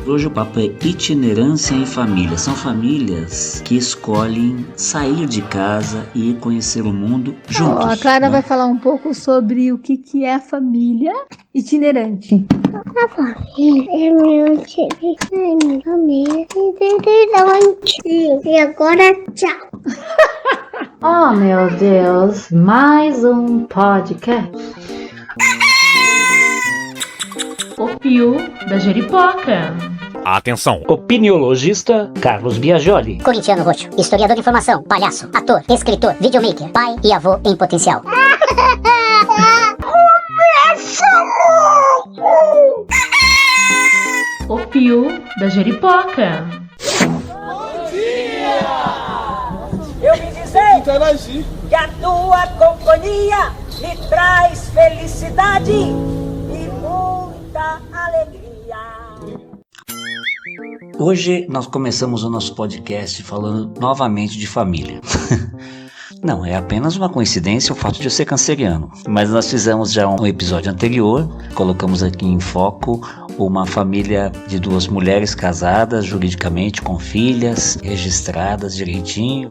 Hoje o papo é itinerância em família. São famílias que escolhem sair de casa e conhecer o mundo juntos. A Clara vai falar um pouco sobre o que é a família itinerante. A família é minha família itinerante. E agora, tchau. Oh, meu Deus, mais um podcast. O Pio da Jeripoca. Atenção! Opiniologista Carlos Biagioli. Corintiano roxo, historiador de informação, palhaço, ator, escritor, videomaker, pai e avô em potencial. O Pio da Jeripoca. Bom dia! Eu vim dizer que a tua companhia me traz felicidade e muita alegria. Hoje nós começamos o nosso podcast falando novamente de família. Não, é apenas uma coincidência o fato de eu ser canceriano. Mas nós fizemos já um episódio anterior, colocamos aqui em foco uma família de duas mulheres casadas juridicamente, com filhas, registradas direitinho.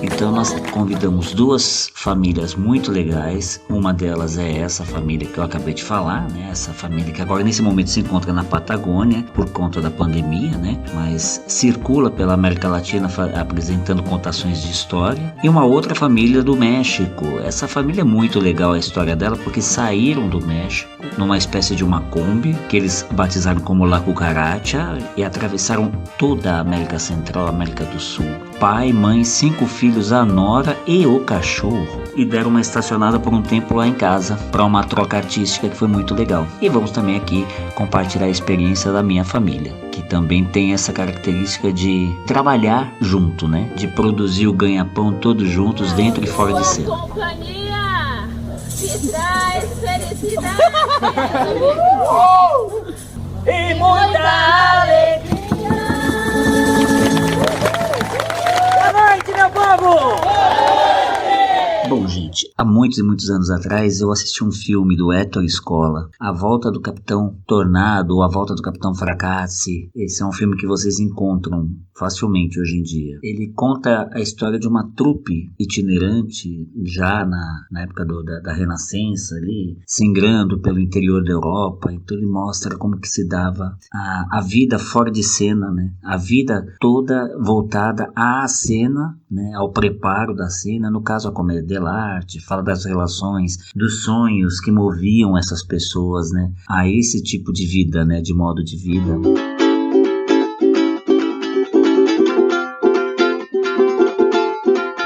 Então nós convidamos duas famílias muito legais. Uma delas é essa família que eu acabei de falar, né? Essa família que agora nesse momento se encontra na Patagônia por conta da pandemia, né? Mas circula pela América Latina apresentando contações de história. E uma outra família do México. Essa família é muito legal a história dela porque saíram do México numa espécie de uma Kombi que eles batizaram como La Cucaracha e atravessaram toda a América Central, América do Sul. Pai, mãe, 5 filhos, a nora e o cachorro, e deram uma estacionada por um tempo lá em casa para uma troca artística que foi muito legal. E vamos também aqui compartilhar a experiência da minha família, que também tem essa característica de trabalhar junto, né? De produzir o ganha-pão todos juntos, dentro e fora de cena. Companhia te traz felicidade e muita alegria. Boa noite, meu povo! Bom, gente, há muitos e muitos anos atrás eu assisti um filme do Héctor Scola, A Volta do Capitão Tornado ou A Volta do Capitão Fracassi. Esse é um filme que vocês encontram facilmente hoje em dia. Ele conta a história de uma trupe itinerante já na época da Renascença ali, singrando pelo interior da Europa. Então ele mostra como que se dava a vida fora de cena, né? A vida toda voltada à cena, né? Ao preparo da cena, no caso a comédia dell'arte, fala das relações, dos sonhos que moviam essas pessoas, né? A esse tipo de vida, né? De modo de vida.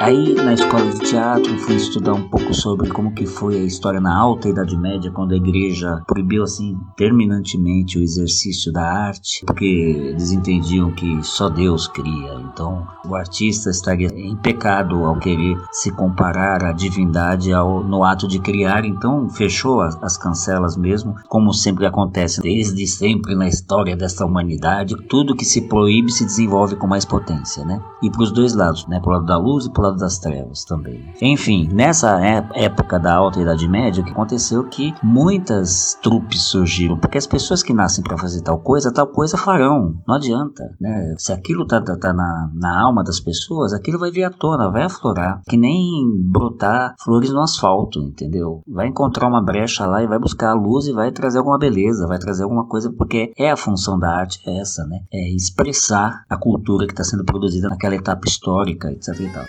Aí na escola de teatro fui estudar um pouco sobre como que foi a história na Alta Idade Média, quando a igreja proibiu assim terminantemente o exercício da arte, porque eles entendiam que só Deus cria. Então o artista estaria em pecado ao querer se comparar à divindade no ato de criar. Então fechou as cancelas mesmo, como sempre acontece desde sempre na história dessa humanidade. Tudo que se proíbe se desenvolve com mais potência, né? E para os dois lados, né? Pro lado da luz e pro lado das trevas também. Enfim, nessa época da Alta Idade Média, o que aconteceu é que muitas trupes surgiram, porque as pessoas que nascem para fazer tal coisa farão. Não adianta, né? Se aquilo tá na alma das pessoas, aquilo vai vir à tona, vai aflorar, que nem brotar flores no asfalto, entendeu? Vai encontrar uma brecha lá e vai buscar a luz e vai trazer alguma beleza, vai trazer alguma coisa, porque é a função da arte, é essa, né? É expressar a cultura que está sendo produzida naquela etapa histórica, etc e tal.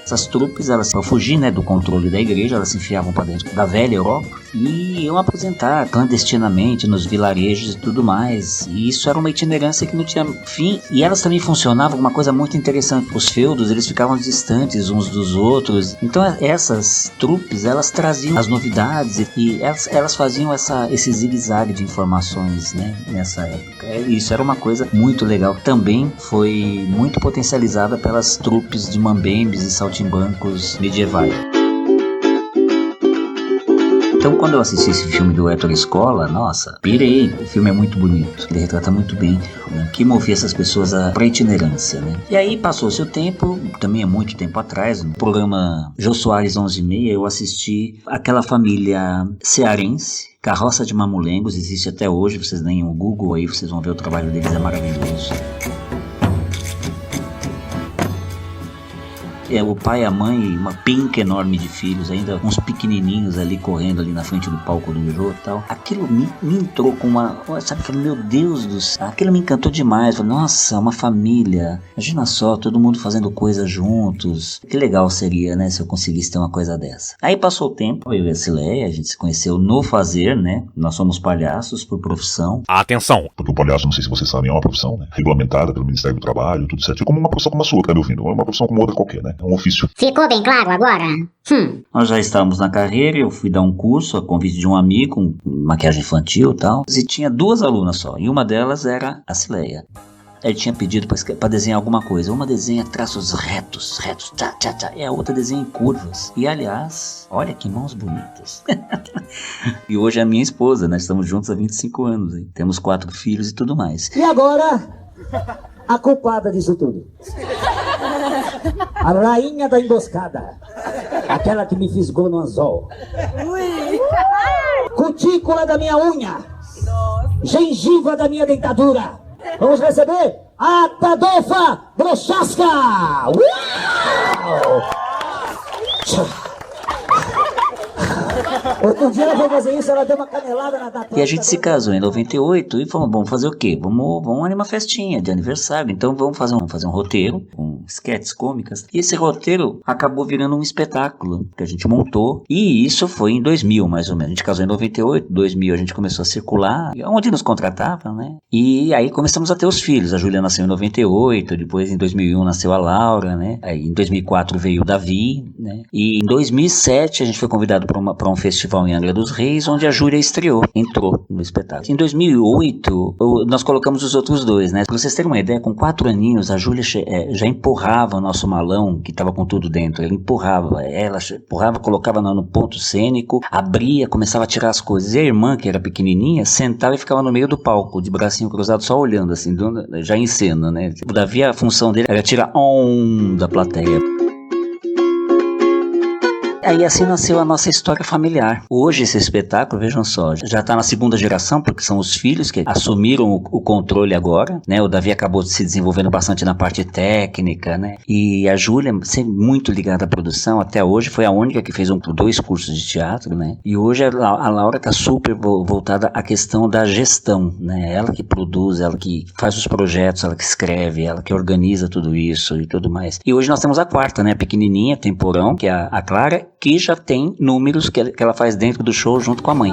Essas trupes, elas, para fugir, né, do controle da igreja, elas se enfiavam para dentro da velha Europa e iam apresentar clandestinamente nos vilarejos e tudo mais. E isso era uma itinerância que não tinha fim. E elas também funcionavam uma coisa muito interessante. Os feudos, eles ficavam distantes uns dos outros. Então essas trupes, elas traziam as novidades e elas faziam esse zigue-zague de informações, né, nessa época. Isso era uma coisa muito legal. Também foi muito potencializada pelas trupes de mambembes e saltimbancos medievais. Então Então, quando eu assisti esse filme do Héctor Escola, nossa, pirei. O filme é muito bonito. Ele retrata muito bem o que movia essas pessoas para itinerância, né? E aí passou-se o tempo, também há muito tempo atrás, no programa Jô Soares 11h30, eu assisti aquela família cearense, Carroça de Mamulengos, existe até hoje, vocês deem um Google aí, vocês vão ver o trabalho deles, é maravilhoso. É o pai, a mãe e uma penca enorme de filhos, ainda uns pequenininhos ali correndo ali na frente do palco do Jô e tal. Aquilo me entrou com uma... Sabe, falei, meu Deus do céu. Aquilo me encantou demais. Falei, nossa, uma família. Imagina só, todo mundo fazendo coisas juntos. Que legal seria, né, se eu conseguisse ter uma coisa dessa. Aí passou o tempo, eu e a Cileia, a gente se conheceu no fazer, né? Nós somos palhaços por profissão. Atenção! Porque o palhaço, não sei se vocês sabem, é uma profissão, né? Regulamentada pelo Ministério do Trabalho, tudo certo. Como uma profissão como a sua, tá me ouvindo? É uma profissão como outra qualquer, né? É um ofício. Ficou bem claro agora? Nós já estávamos na carreira, eu fui dar um curso a convite de um amigo, com maquiagem infantil e tal, e tinha 2 alunas só, e uma delas era a Cileia. Ele tinha pedido para desenhar alguma coisa. Uma desenha traços retos, tchá, tchá, tchá, e a outra desenha em curvas. E aliás, olha que mãos bonitas. E hoje é a minha esposa, nós estamos juntos há 25 anos, hein? Temos 4 filhos e tudo mais. E agora, a culpada disso tudo. A rainha da emboscada. Aquela que me fisgou no anzol. Cutícula da minha unha. Gengiva da minha dentadura. Vamos receber a Tadofa Brochasca. Uau! Outro dia ela foi fazer isso, ela deu uma canelada na testa. E a gente se casou em 98 e falou, vamos fazer o quê? Vamos animar uma festinha de aniversário. Então vamos fazer um roteiro com sketches cômicas. E esse roteiro acabou virando um espetáculo que a gente montou. E isso foi em 2000, mais ou menos. A gente casou em 98, 2000 a gente começou a circular, onde nos contratavam, né? E aí começamos a ter os filhos. A Júlia nasceu em 98, depois em 2001 nasceu a Laura, né? Aí em 2004 veio o Davi, né? E em 2007 a gente foi convidado para um festival em Angra dos Reis, onde a Júlia entrou no espetáculo. Em 2008, nós colocamos os outros 2, né? Pra vocês terem uma ideia, com 4 aninhos, a Júlia já empurrava o nosso malão, que tava com tudo dentro. Ela empurrava, colocava no ponto cênico, abria, começava a tirar as coisas. E a irmã, que era pequenininha, sentava e ficava no meio do palco, de bracinho cruzado, só olhando, assim, já em cena, né? O Davi, a função dele era tirar da plateia. Aí assim nasceu a nossa história familiar. Hoje esse espetáculo, vejam só, já está na 2ª geração, porque são os filhos que assumiram o controle agora, né? O Davi acabou se desenvolvendo bastante na parte técnica, né? E a Júlia, sempre muito ligada à produção, até hoje foi a única que fez 2 cursos de teatro, né? E hoje a Laura está super voltada à questão da gestão, né? Ela que produz, ela que faz os projetos, ela que escreve, ela que organiza tudo isso e tudo mais. E hoje nós temos a 4ª, né? Pequenininha, temporão, que é a Clara, que já tem números que ela faz dentro do show junto com a mãe.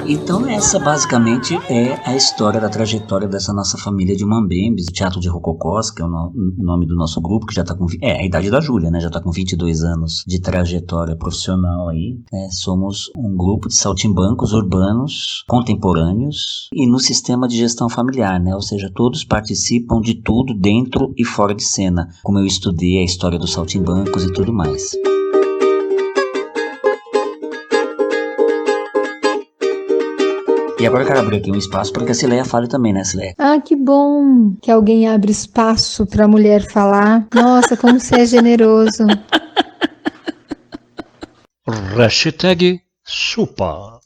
Então essa basicamente é a história da trajetória dessa nossa família de Mambembes, o Teatro de Rococós, que é o nome do nosso grupo, que já está com... a idade da Júlia, né? Já está com 22 anos de trajetória profissional aí. Somos um grupo de saltimbancos urbanos, contemporâneos e no sistema de gestão familiar, né? Ou seja, todos participam de tudo dentro e fora de cena, como eu estudei a história dos saltimbancos e tudo mais. E agora eu quero abrir aqui um espaço para que a Cileia fale também, né, Cileia? Ah, que bom que alguém abre espaço para a mulher falar. Nossa, como você é generoso. Hashtag chupa.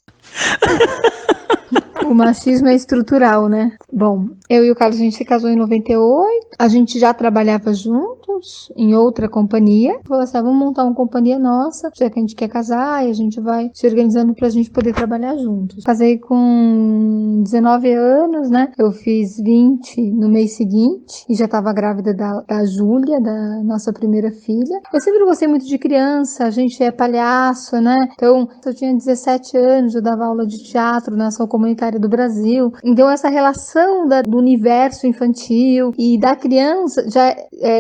O machismo é estrutural, né? Bom, eu e o Carlos, a gente se casou em 98. A gente já trabalhava juntos em outra companhia. Falou assim, vamos montar uma companhia nossa, já que a gente quer casar e a gente vai se organizando pra gente poder trabalhar juntos. Casei com 19 anos, né? Eu fiz 20 no mês seguinte e já tava grávida da Júlia, da nossa primeira filha. Eu sempre gostei muito de criança, a gente é palhaço, né? Então, eu tinha 17 anos, eu dava aula de teatro na ação comunitária do Brasil. Então essa relação do universo infantil e da criança já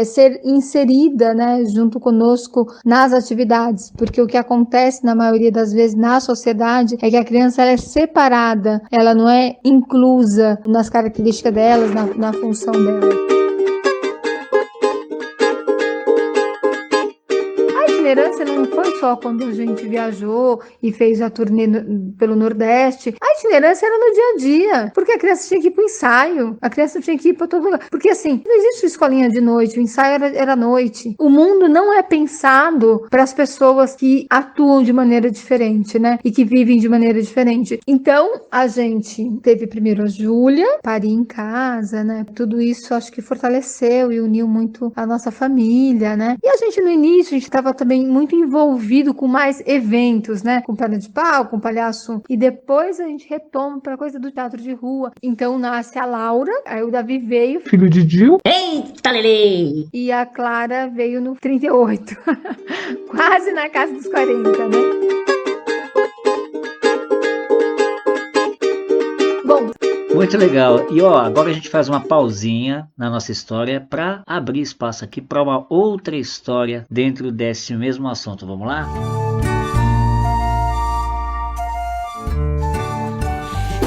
ser inserida, né, junto conosco nas atividades, porque o que acontece na maioria das vezes na sociedade é que a criança ela é separada, ela não é inclusa nas características delas, na função dela. A itinerância não foi só quando a gente viajou e fez a turnê pelo Nordeste. A itinerância era no dia a dia, porque a criança tinha que ir para o ensaio, a criança tinha que ir para todo lugar. Porque assim, não existe escolinha de noite, o ensaio era à noite. O mundo não é pensado para as pessoas que atuam de maneira diferente, né? E que vivem de maneira diferente. Então, a gente teve primeiro a Júlia, parir em casa, né? Tudo isso acho que fortaleceu e uniu muito a nossa família, né? E a gente no início, a gente estava também muito envolvido com mais eventos, né? Com perna de pau, com palhaço. E depois a gente retoma para coisa do teatro de rua. Então nasce a Laura, aí o Davi veio, filho de Gil. Eita, Lelê! E a Clara veio no 38. Quase na casa dos 40, né? Bom, Muito legal. E ó, agora a gente faz uma pausinha na nossa história para abrir espaço aqui para uma outra história dentro desse mesmo assunto. Vamos lá?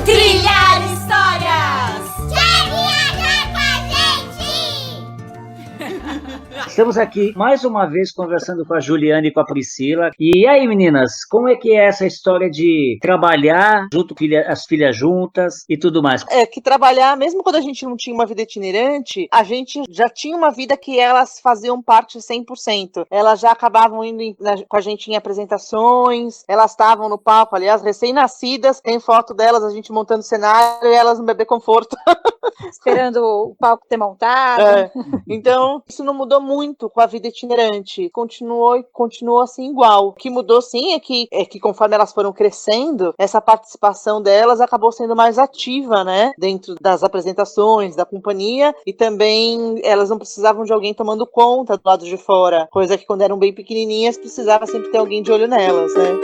Trilhar histórias! Estamos aqui mais uma vez conversando com a Juliana e com a Priscila. E aí, meninas, como é que é essa história de trabalhar junto com as filhas juntas e tudo mais? É que trabalhar, mesmo quando a gente não tinha uma vida itinerante, a gente já tinha uma vida que elas faziam parte 100%. Elas já acabavam indo com a gente em apresentações, elas estavam no palco, aliás, recém-nascidas, tem foto delas, a gente montando cenário e elas no bebê conforto. Esperando o palco ter montado. É. Então, isso não mudou muito com a vida itinerante. Continuou assim igual. O que mudou sim é que conforme elas foram crescendo, essa participação delas acabou sendo mais ativa, né? Dentro das apresentações, da companhia, e também elas não precisavam de alguém tomando conta do lado de fora, coisa que quando eram bem pequenininhas precisava sempre ter alguém de olho nelas, né?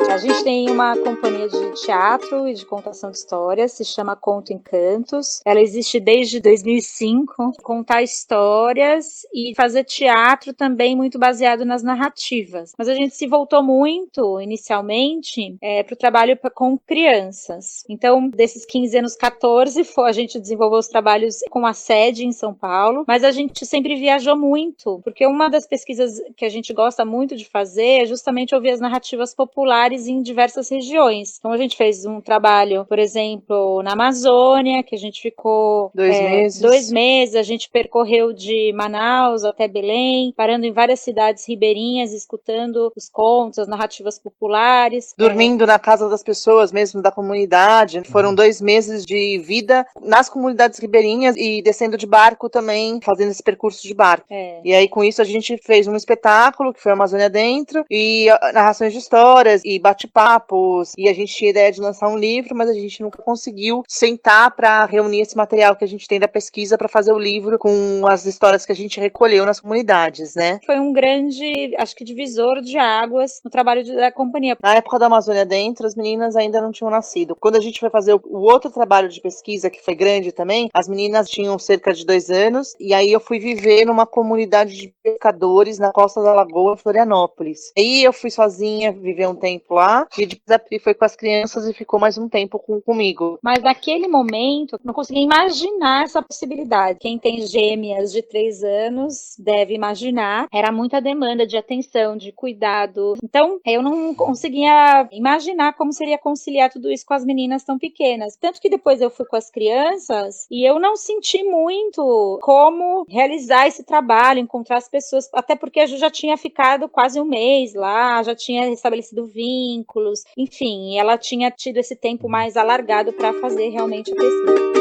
A gente tem uma companhia de teatro e de contação de histórias, se chama Conto Encantos. Ela existe desde 2005, contar histórias e fazer teatro também muito baseado nas narrativas. Mas a gente se voltou muito, inicialmente, para o trabalho com crianças. Então, desses 15 anos, 14, a gente desenvolveu os trabalhos com a sede em São Paulo, mas a gente sempre viajou muito, porque uma das pesquisas que a gente gosta muito de fazer é justamente ouvir as narrativas populares em diversas regiões. Então a gente fez um trabalho, por exemplo, na Amazônia, que a gente ficou 2 meses, a gente percorreu de Manaus até Belém, parando em várias cidades ribeirinhas, escutando os contos, as narrativas populares. Dormindo na casa das pessoas mesmo, da comunidade. Foram 2 meses de vida nas comunidades ribeirinhas e descendo de barco também, fazendo esse percurso de barco. E aí com isso a gente fez um espetáculo, que foi a Amazônia Dentro, e narrações de histórias, e bate-papos, e a gente tinha ideia de lançar um livro, mas a gente nunca conseguiu sentar para reunir esse material que a gente tem da pesquisa para fazer o livro com as histórias que a gente recolheu nas comunidades, né? Foi um grande, acho que divisor de águas no trabalho da companhia. Na época da Amazônia Dentro, as meninas ainda não tinham nascido. Quando a gente foi fazer o outro trabalho de pesquisa, que foi grande também, as meninas tinham cerca de 2 anos, e aí eu fui viver numa comunidade de pescadores na costa da Lagoa, Florianópolis. Aí eu fui sozinha viver um tempo lá, e depois a Pri foi com as crianças e ficou mais um tempo comigo. Mas naquele momento, não conseguia imaginar essa possibilidade. Quem tem gêmeas de 3 anos deve imaginar. Era muita demanda de atenção, de cuidado. Então, eu não conseguia imaginar como seria conciliar tudo isso com as meninas tão pequenas. Tanto que depois eu fui com as crianças e eu não senti muito como realizar esse trabalho, encontrar as pessoas, até porque eu já tinha ficado quase 1 mês lá, já tinha estabelecido vínculos, enfim, ela tinha tido esse tempo mais alargado para fazer realmente a pesquisa.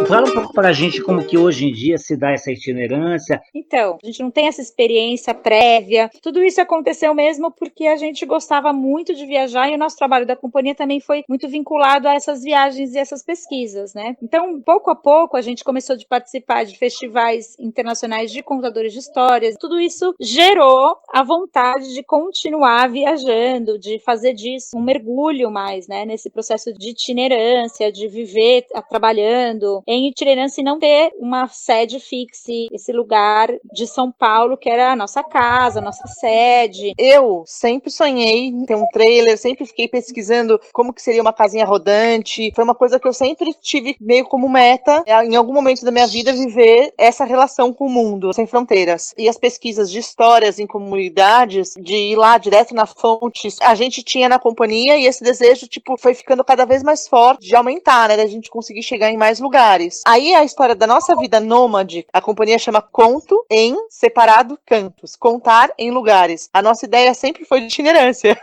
Fala um pouco pra gente como que hoje em dia se dá essa itinerância. Então, a gente não tem essa experiência prévia. Tudo isso aconteceu mesmo porque a gente gostava muito de viajar e o nosso trabalho da companhia também foi muito vinculado a essas viagens e essas pesquisas, né? Então, pouco a pouco, a gente começou a participar de festivais internacionais de contadores de histórias. Tudo isso gerou a vontade de continuar viajando, de fazer disso um mergulho mais, né? Nesse processo de itinerância, de viver trabalhando em itinerância e não ter uma sede fixa, esse lugar de São Paulo que era a nossa casa, a nossa sede. Eu sempre sonhei em ter um trailer, sempre fiquei pesquisando como que seria uma casinha rodante. Foi uma coisa que eu sempre tive meio como meta, em algum momento da minha vida, viver essa relação com o mundo, sem fronteiras. E as pesquisas de histórias em comunidades, de ir lá direto na fonte, a gente tinha na companhia e esse desejo, tipo, foi ficando cada vez mais forte de aumentar, né, da gente conseguir chegar em mais lugares. Aí a história da nossa vida nômade, a companhia chama Conto em Separado Cantos, contar em lugares. A nossa ideia sempre foi de itinerância,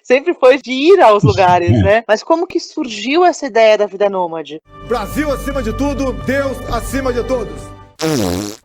sempre foi de ir aos lugares, né? Mas como que surgiu essa ideia da vida nômade? Brasil acima de tudo, Deus acima de todos.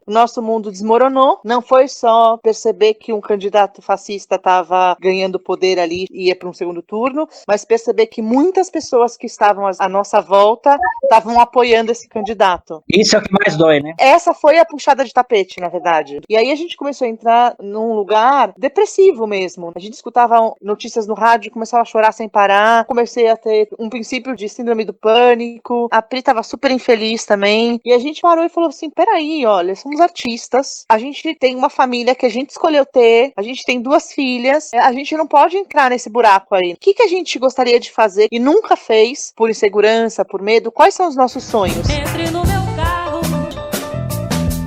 O nosso mundo desmoronou, não foi só perceber que um candidato fascista estava ganhando poder ali e ia para um segundo turno, mas perceber que muitas pessoas que estavam à nossa volta estavam apoiando esse candidato. Isso é o que mais dói, né? Essa foi a puxada de tapete, na verdade. E aí a gente começou a entrar num lugar depressivo mesmo. A gente escutava notícias no rádio, começava a chorar sem parar, comecei a ter um princípio de síndrome do pânico, a Pri estava super infeliz também, e a gente parou e falou assim, peraí, olha, somos artistas, a gente tem uma família que a gente escolheu ter, a gente tem 2 filhas, a gente não pode entrar nesse buraco aí. O que a gente gostaria de fazer e nunca fez, por insegurança, por medo? Quais são os nossos sonhos? Entre no meu carro,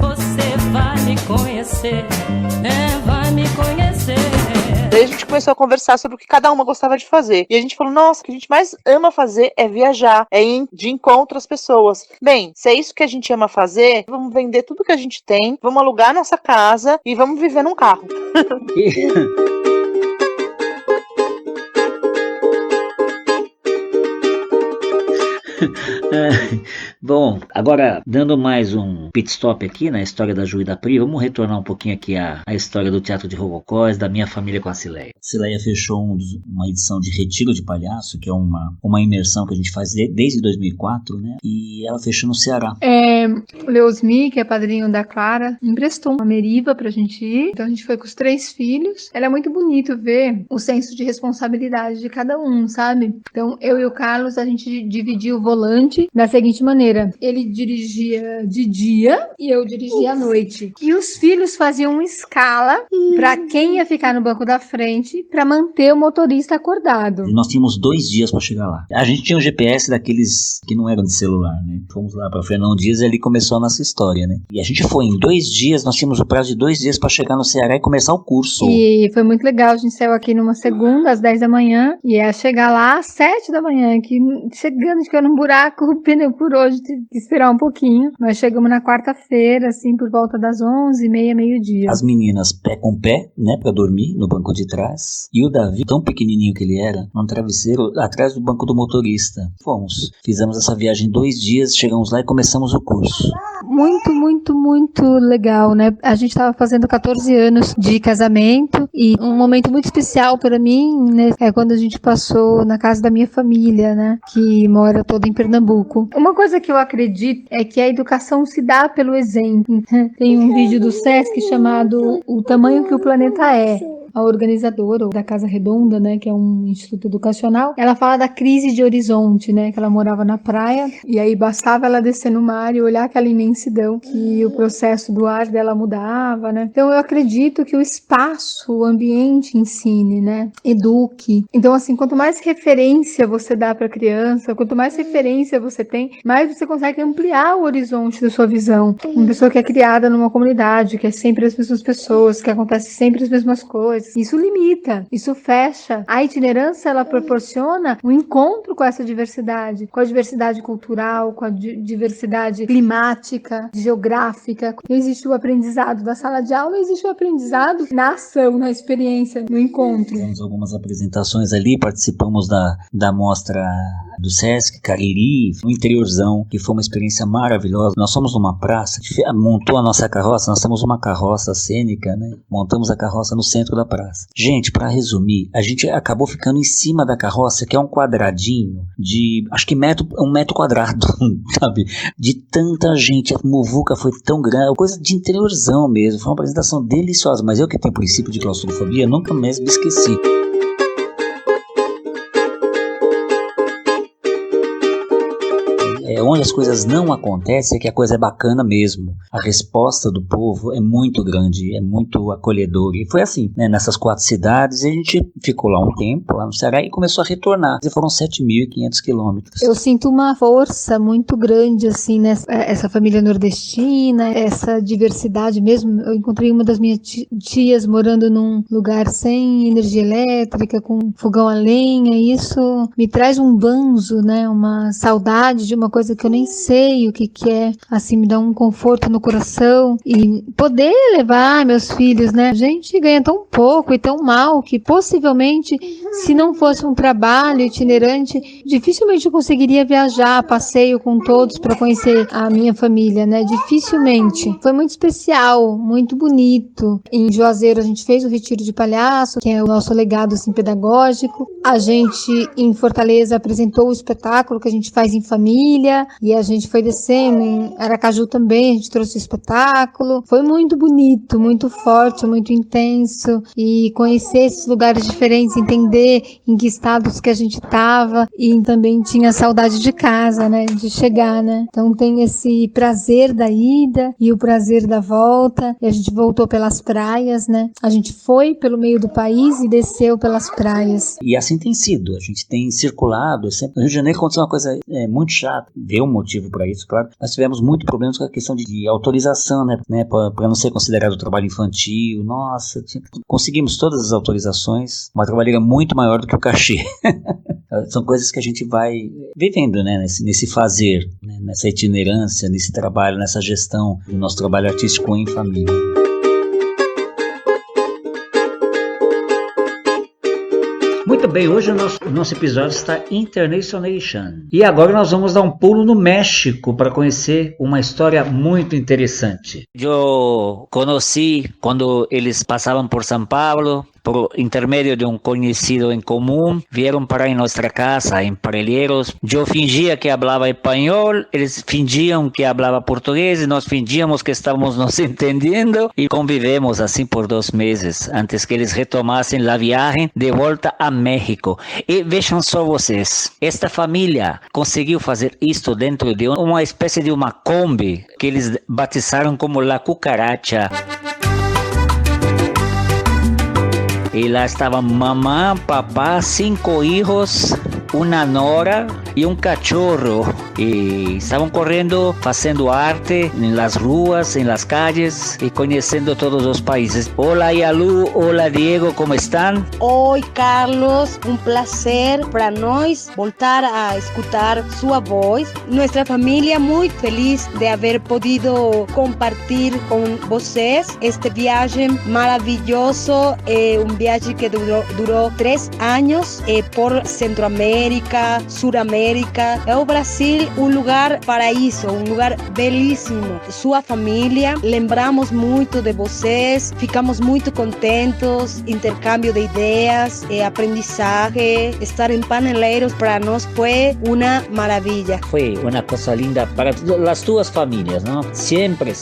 você vai me conhecer, vai me conhecer. Daí a gente começou a conversar sobre o que cada uma gostava de fazer. E a gente falou, nossa, o que a gente mais ama fazer é viajar, é ir de encontro às pessoas. Bem, se é isso que a gente ama fazer, vamos vender tudo que a gente tem, vamos alugar nossa casa e vamos viver num carro. Bom, agora dando mais um pit stop aqui na história da Ju e da Pri, vamos retornar um pouquinho aqui à história do Teatro de Rococós, da minha família com a Cileia. A Cileia fechou uma edição de Retiro de Palhaço, que é uma imersão que a gente faz desde 2004, né? E ela fechou no Ceará. O Leosmi, que é padrinho da Clara, emprestou uma Meriva pra gente ir. Então a gente foi com os 3 filhos. Ela é muito bonito ver o senso de responsabilidade de cada um, sabe? Então eu e o Carlos, a gente dividiu o volante da seguinte maneira: ele dirigia de dia e eu dirigia à noite. E os filhos faziam uma escala para quem ia ficar no banco da frente para manter o motorista acordado. E nós tínhamos 2 dias para chegar lá. A gente tinha um GPS daqueles que não eram de celular, né? Fomos lá para Fernão Dias e ali começou a nossa história, né? E a gente foi em 2 dias, nós tínhamos o prazo de 2 dias para chegar no Ceará e começar o curso. E foi muito legal, a gente saiu aqui numa segunda às 10 da manhã e ia chegar lá às 7 da manhã, que chegando de num buraco, o pneu por hoje, tive que esperar um pouquinho, mas chegamos na quarta-feira, assim, por volta das 11h30, meio-dia. As meninas pé com pé, né, pra dormir no banco de trás, e o Davi, tão pequenininho que ele era, num travesseiro atrás do banco do motorista. Fizemos essa viagem 2 dias, chegamos lá e começamos o curso. Muito, muito, muito legal, né? A gente estava fazendo 14 anos de casamento e um momento muito especial para mim, né, é quando a gente passou na casa da minha família, né, que mora toda em Pernambuco. Uma coisa que eu acredito é que a educação se dá pelo exemplo. Tem um vídeo do Sesc chamado O Tamanho que o Planeta É. A organizadora da Casa Redonda, né, que é um instituto educacional, ela fala da crise de horizonte, né, que ela morava na praia e aí bastava ela descer no mar e olhar aquela imensidão que o processo do ar dela mudava, né. Então eu acredito que o espaço, o ambiente ensine, né, eduque. Então assim, quanto mais referência você dá para a criança, quanto mais referência você tem, mais você consegue ampliar o horizonte da sua visão. Uma pessoa que é criada numa comunidade, que é sempre as mesmas pessoas, que acontece sempre as mesmas coisas, mais. Isso limita, isso fecha. A itinerância, ela proporciona um encontro com essa diversidade, com a diversidade cultural, com a diversidade climática, geográfica. Não existe o aprendizado da sala de aula, existe o aprendizado na ação, na experiência, no encontro. Tivemos algumas apresentações ali, participamos da mostra do Sesc Cariri, no interiorzão, que foi uma experiência maravilhosa. Nós fomos numa praça, montou a nossa carroça, nós temos uma carroça cênica, né? Montamos a carroça no centro da praça. Gente, para resumir, a gente acabou ficando em cima da carroça, que é um quadradinho de, acho que um metro quadrado, sabe? De tanta gente, a muvuca foi tão grande, coisa de interiorzão mesmo, foi uma apresentação deliciosa, mas eu que tenho princípio de claustrofobia, nunca mesmo me esqueci. Onde as coisas não acontecem é que a coisa é bacana mesmo. A resposta do povo é muito grande, é muito acolhedora. E foi assim, né, nessas 4 cidades, a gente ficou lá um tempo, lá no Ceará, e começou a retornar. E foram 7.500 quilômetros. Eu sinto uma força muito grande, assim, nessa família nordestina, essa diversidade mesmo. Eu encontrei uma das minhas tias morando num lugar sem energia elétrica, com fogão a lenha, e isso me traz um banzo, né, uma saudade de uma coisa que eu nem sei o que é, assim, me dá um conforto no coração, e poder levar meus filhos, né, a gente ganha tão pouco e tão mal, que possivelmente, se não fosse um trabalho itinerante, dificilmente eu conseguiria viajar, passeio com todos para conhecer a minha família, né, dificilmente. Foi muito especial, muito bonito. Em Juazeiro a gente fez o Retiro de Palhaço, que é o nosso legado, assim, pedagógico. A gente, em Fortaleza, apresentou o espetáculo que a gente faz em família, e a gente foi descendo. Em Aracaju também a gente trouxe o espetáculo. Foi muito bonito, muito forte, muito intenso, e conhecer esses lugares diferentes, entender em que estados que a gente estava, e também tinha saudade de casa, né, de chegar, né. Então tem esse prazer da ida e o prazer da volta, e a gente voltou pelas praias, né, a gente foi pelo meio do país e desceu pelas praias. E assim tem sido, a gente tem circulado, sempre. No Rio de Janeiro aconteceu uma coisa muito chata, deu um motivo para isso, claro. Nós tivemos muito problemas com a questão de autorização, né, para não ser considerado trabalho infantil. Nossa, conseguimos todas as autorizações, uma trabalheira muito maior do que o cachê. São coisas que a gente vai vivendo, né, nesse fazer, né, nessa itinerância, nesse trabalho, nessa gestão do nosso trabalho artístico em família. Muito bem, hoje o nosso episódio está Internationation. E agora nós vamos dar um pulo no México para conhecer uma história muito interessante. Eu conheci quando eles passavam por São Paulo, por intermédio de um conhecido em comum, vieram para nossa casa em Parelheiros. Eu fingia que falava espanhol, eles fingiam que falava português, e nós fingíamos que estávamos nos entendendo, e convivemos assim por 2 meses, antes que eles retomassem a viagem de volta a México. E vejam só vocês, esta família conseguiu fazer isto dentro de uma espécie de uma Kombi, que eles batizaram como La Cucaracha. E lá estavam mamã, papá, 5 filhos, uma nora e um cachorro. E estavam correndo, fazendo arte nas ruas, nas calles e conhecendo todos os países. Olá, Yalu, olá, Diego, como estão? Oi, Carlos, um prazer para nós voltar a escutar sua voz. Nossa família muito feliz de haver podido compartilhar com vocês esta viagem maravilhosa, viagem que durou 3 anos por Centroamérica, Suramérica. É o Brasil um lugar paraíso, um lugar belíssimo. Sua família, lembramos muito de vocês, ficamos muito contentes, intercâmbio de ideias, aprendizagem, estar em Parelheiros para nós foi uma maravilha. Foi uma coisa linda para as 2 famílias, não? Sempre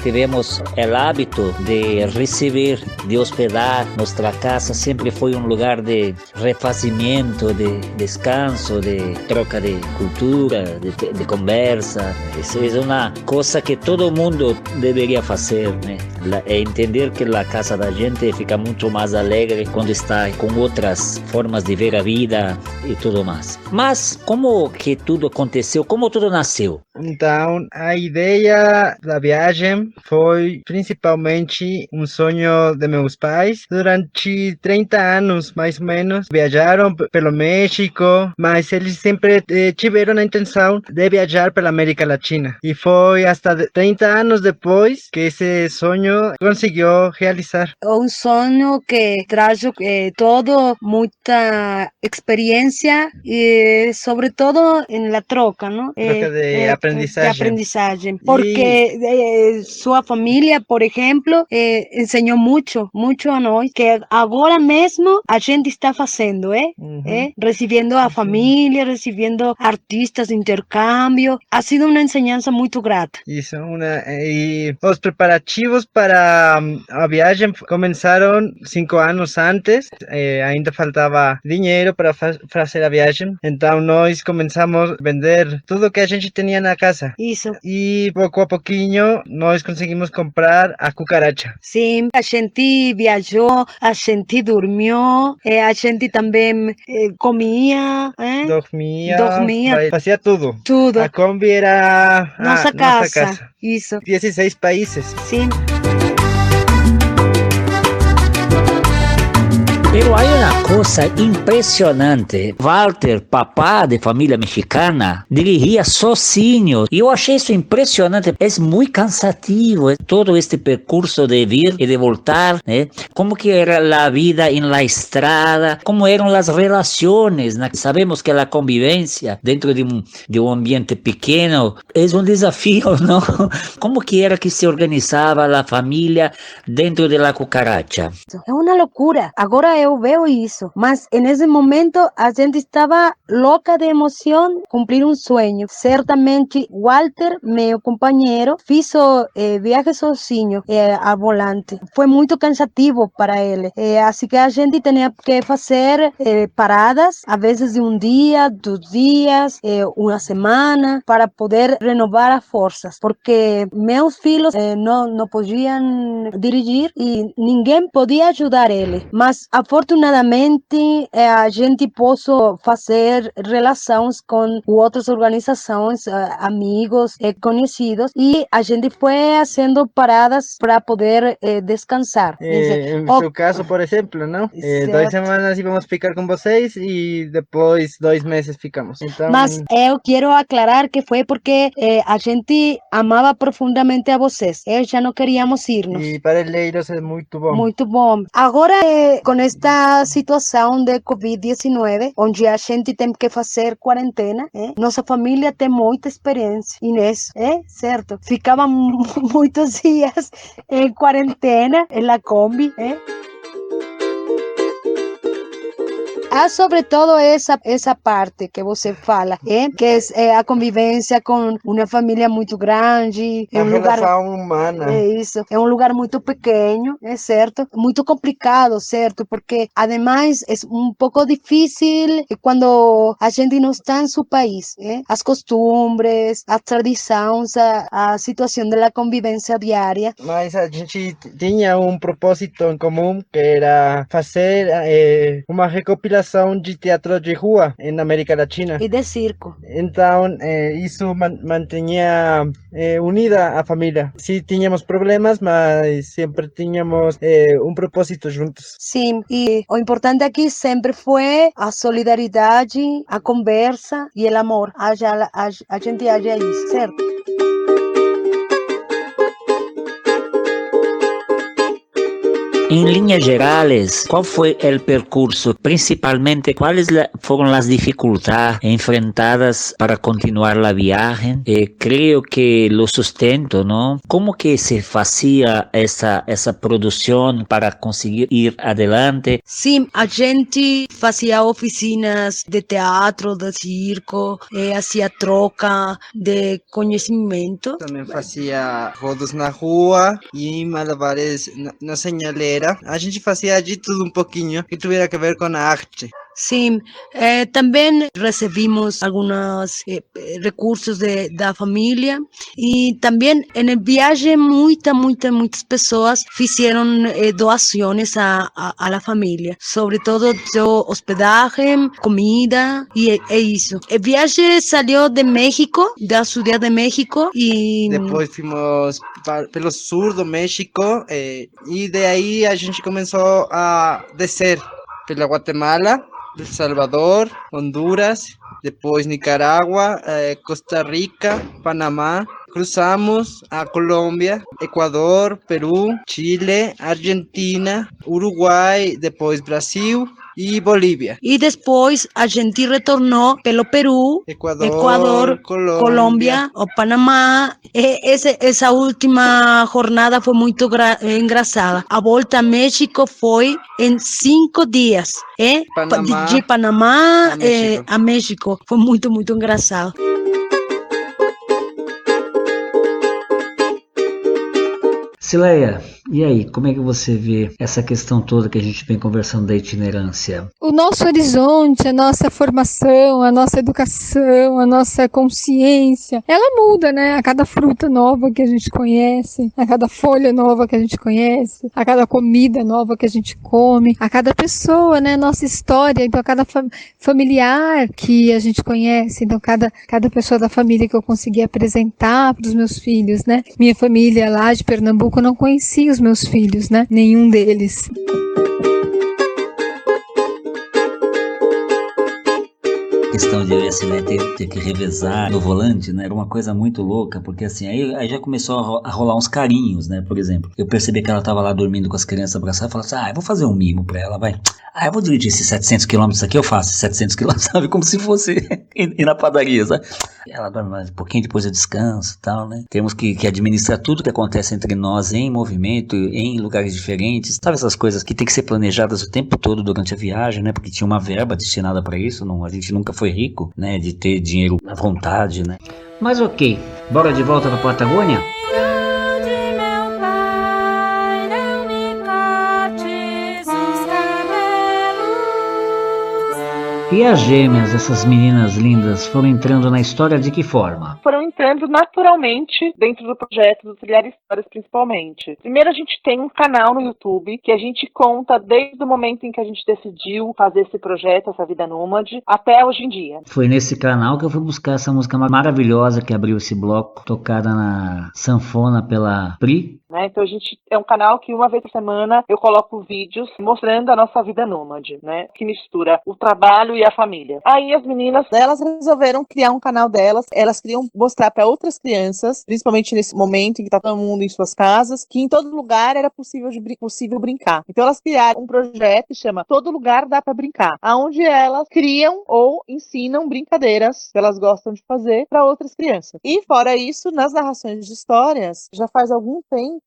tivemos o hábito de receber, de hospedar. Nossa casa sempre foi um lugar de refazimento, de descanso, de troca de cultura, de conversa. Isso é uma coisa que todo mundo deveria fazer, né? Entender que a casa da gente fica muito mais alegre quando está com outras formas de ver a vida e tudo mais. Mas como que tudo aconteceu? Como tudo nasceu? Então, a ideia da viagem foi principalmente um sonho de meus pais. Durante 30 anos, mais ou menos, viajaram pelo México, mas eles sempre tiveram a intenção de viajar pela América Latina. E foi hasta 30 anos depois que esse sonho conseguiu realizar. Um sonho que traz todo muita experiência e sobretudo em la troca, não? Troca de aprendizagem. De aprendizagem. Porque sua família, por exemplo, ensinou muito a nós, que agora mesmo a gente está fazendo, recebendo a família, recebendo artistas de intercâmbio. Ha sido uma enseñanza muito grata. Isso, e os preparativos para a viagem começaram 5 anos antes, ainda faltava dinheiro para fazer a viagem, então nós começamos a vender tudo que a gente tinha na casa. Isso. E pouco a pouquinho nós conseguimos comprar a cucaracha. Sim, a gente viajou, a gente dormiu, a gente também comia, dormia, fazia tudo. Tudo. A Kombi era nossa casa. Isso. 16 países. Sim. Pero hay una cosa impressionante. Walter, papá de família mexicana, dirigia sozinho. E eu achei isso impressionante. É muito cansativo todo este percurso de vir e de voltar. Como que era a vida em la estrada, como eram as relações. Sabemos que a convivência dentro de um ambiente pequeno é um desafio, não? Como que era que se organizava a família dentro da cucaracha? É uma loucura. Agora eu veo isso, mas nesse momento a gente estava louca de emoção, cumprir um sonho. Certamente Walter, meu companheiro, fez o viagem sozinho a volante. Foi muito cansativo para ele, assim que a gente tinha que fazer paradas, a vezes de um dia, 2 dias, uma semana, para poder renovar as forças, porque meus filhos não podiam dirigir e ninguém podia ajudar ele, mas afortunadamente a gente pôde fazer relações com outras organizações, amigos, conhecidos, e a gente foi fazendo paradas para poder descansar. Em seu caso, por exemplo, não? 2 semanas íamos ficar com vocês e depois 2 meses ficamos. Então... Mas eu quero aclarar que foi porque a gente amava profundamente a vocês. Já não queríamos irnos. E para eles é muito bom. Muito bom. Agora, com esta situação de Covid-19, onde a gente tem que fazer quarentena, nossa família tem muita experiência. Inês, certo? Ficava muitos dias em quarentena, na Kombi, Há sobretudo essa parte que você fala, que é a convivência com uma família muito grande. A relação humana. É isso. É um lugar muito pequeno, certo? Muito complicado, certo? Porque, ademais, é um pouco difícil quando a gente não está em seu país. As costumes, as tradições, a situação da convivência diária. Mas a gente tinha um propósito em comum, que era fazer uma recopilação de teatro de rua na América Latina. E de circo. Então, isso mantinha unida a família. Sim, tínhamos problemas, mas sempre tínhamos um propósito juntos. Sim, e o importante aqui sempre foi a solidariedade, a conversa e o amor. A gente haja isso, certo? Em linhas gerais, qual foi o percurso? Principalmente, quais foram as dificuldades enfrentadas para continuar a viagem? Creio que o sustento, não? Como que se fazia essa produção para conseguir ir adelante? Sim, a gente fazia oficinas de teatro, de circo, fazia troca de conhecimento. Também fazia rodos na rua e malabares na sinaleira. A gente fazia de tudo um pouquinho que tivesse a ver com a arte. Sim, também recebimos alguns recursos da família e também na viagem muitas pessoas fizeram doações à família, sobretudo de hospedagem, comida e é isso. A viagem saiu de México, da Ciudad de México e depois fomos pelo sul do México e daí a gente começou a descer pela Guatemala, El Salvador, Honduras, depois Nicarágua, Costa Rica, Panamá. Cruzamos a Colômbia, Equador, Peru, Chile, Argentina, Uruguai, depois Brasil e Bolívia. E depois a gente retornou pelo Peru, Equador, Colômbia, o Panamá. Essa última jornada foi muito engraçada. A volta a México foi em 5 dias. De Panamá a México. Foi muito engraçado. Cileia, e aí, como é que você vê essa questão toda que a gente vem conversando da itinerância? O nosso horizonte, a nossa formação, a nossa educação, a nossa consciência, ela muda, né? A cada fruta nova que a gente conhece, a cada folha nova que a gente conhece, a cada comida nova que a gente come, a cada pessoa, né? Nossa história, então a cada familiar que a gente conhece, então cada pessoa da família que eu consegui apresentar para os meus filhos, né? Minha família lá de Pernambuco, eu não conhecia os meus filhos, né? Nenhum deles. A questão de eu e a Cileia ter que revezar no volante, né? Era uma coisa muito louca, porque assim, aí já começou a rolar uns carinhos, né? Por exemplo, eu percebi que ela tava lá dormindo com as crianças abraçadas e falei assim, eu vou fazer um mimo pra ela, vai. Eu vou dirigir esses 700 quilômetros aqui, eu faço 700 quilômetros, sabe? Como se fosse ir na padaria, sabe? Ela dorme mais um pouquinho, depois eu descanso e tal, né? Temos que administrar tudo que acontece entre nós em movimento, em lugares diferentes, sabe? Essas coisas que tem que ser planejadas o tempo todo durante a viagem, né? Porque tinha uma verba destinada pra isso, a gente nunca foi rico, né? De ter dinheiro à vontade, né? Mas ok, bora de volta pra Patagônia? E as gêmeas, essas meninas lindas, foram entrando na história de que forma? Foram entrando naturalmente dentro do projeto do Trilhar Histórias, principalmente. Primeiro, a gente tem um canal no YouTube que a gente conta desde o momento em que a gente decidiu fazer esse projeto, essa vida nômade, até hoje em dia. Foi nesse canal que eu fui buscar essa música maravilhosa que abriu esse bloco, tocada na sanfona pela Pri. Então a gente é um canal que uma vez por semana eu coloco vídeos mostrando a nossa vida nômade, né? Que mistura o trabalho e a família. Aí as meninas, elas resolveram criar um canal delas, elas queriam mostrar para outras crianças, principalmente nesse momento em que tá todo mundo em suas casas, que em todo lugar era possível brincar. Então elas criaram um projeto que chama Todo Lugar Dá Pra Brincar, onde elas criam ou ensinam brincadeiras que elas gostam de fazer para outras crianças. E fora isso, nas narrações de histórias, já faz algum tempo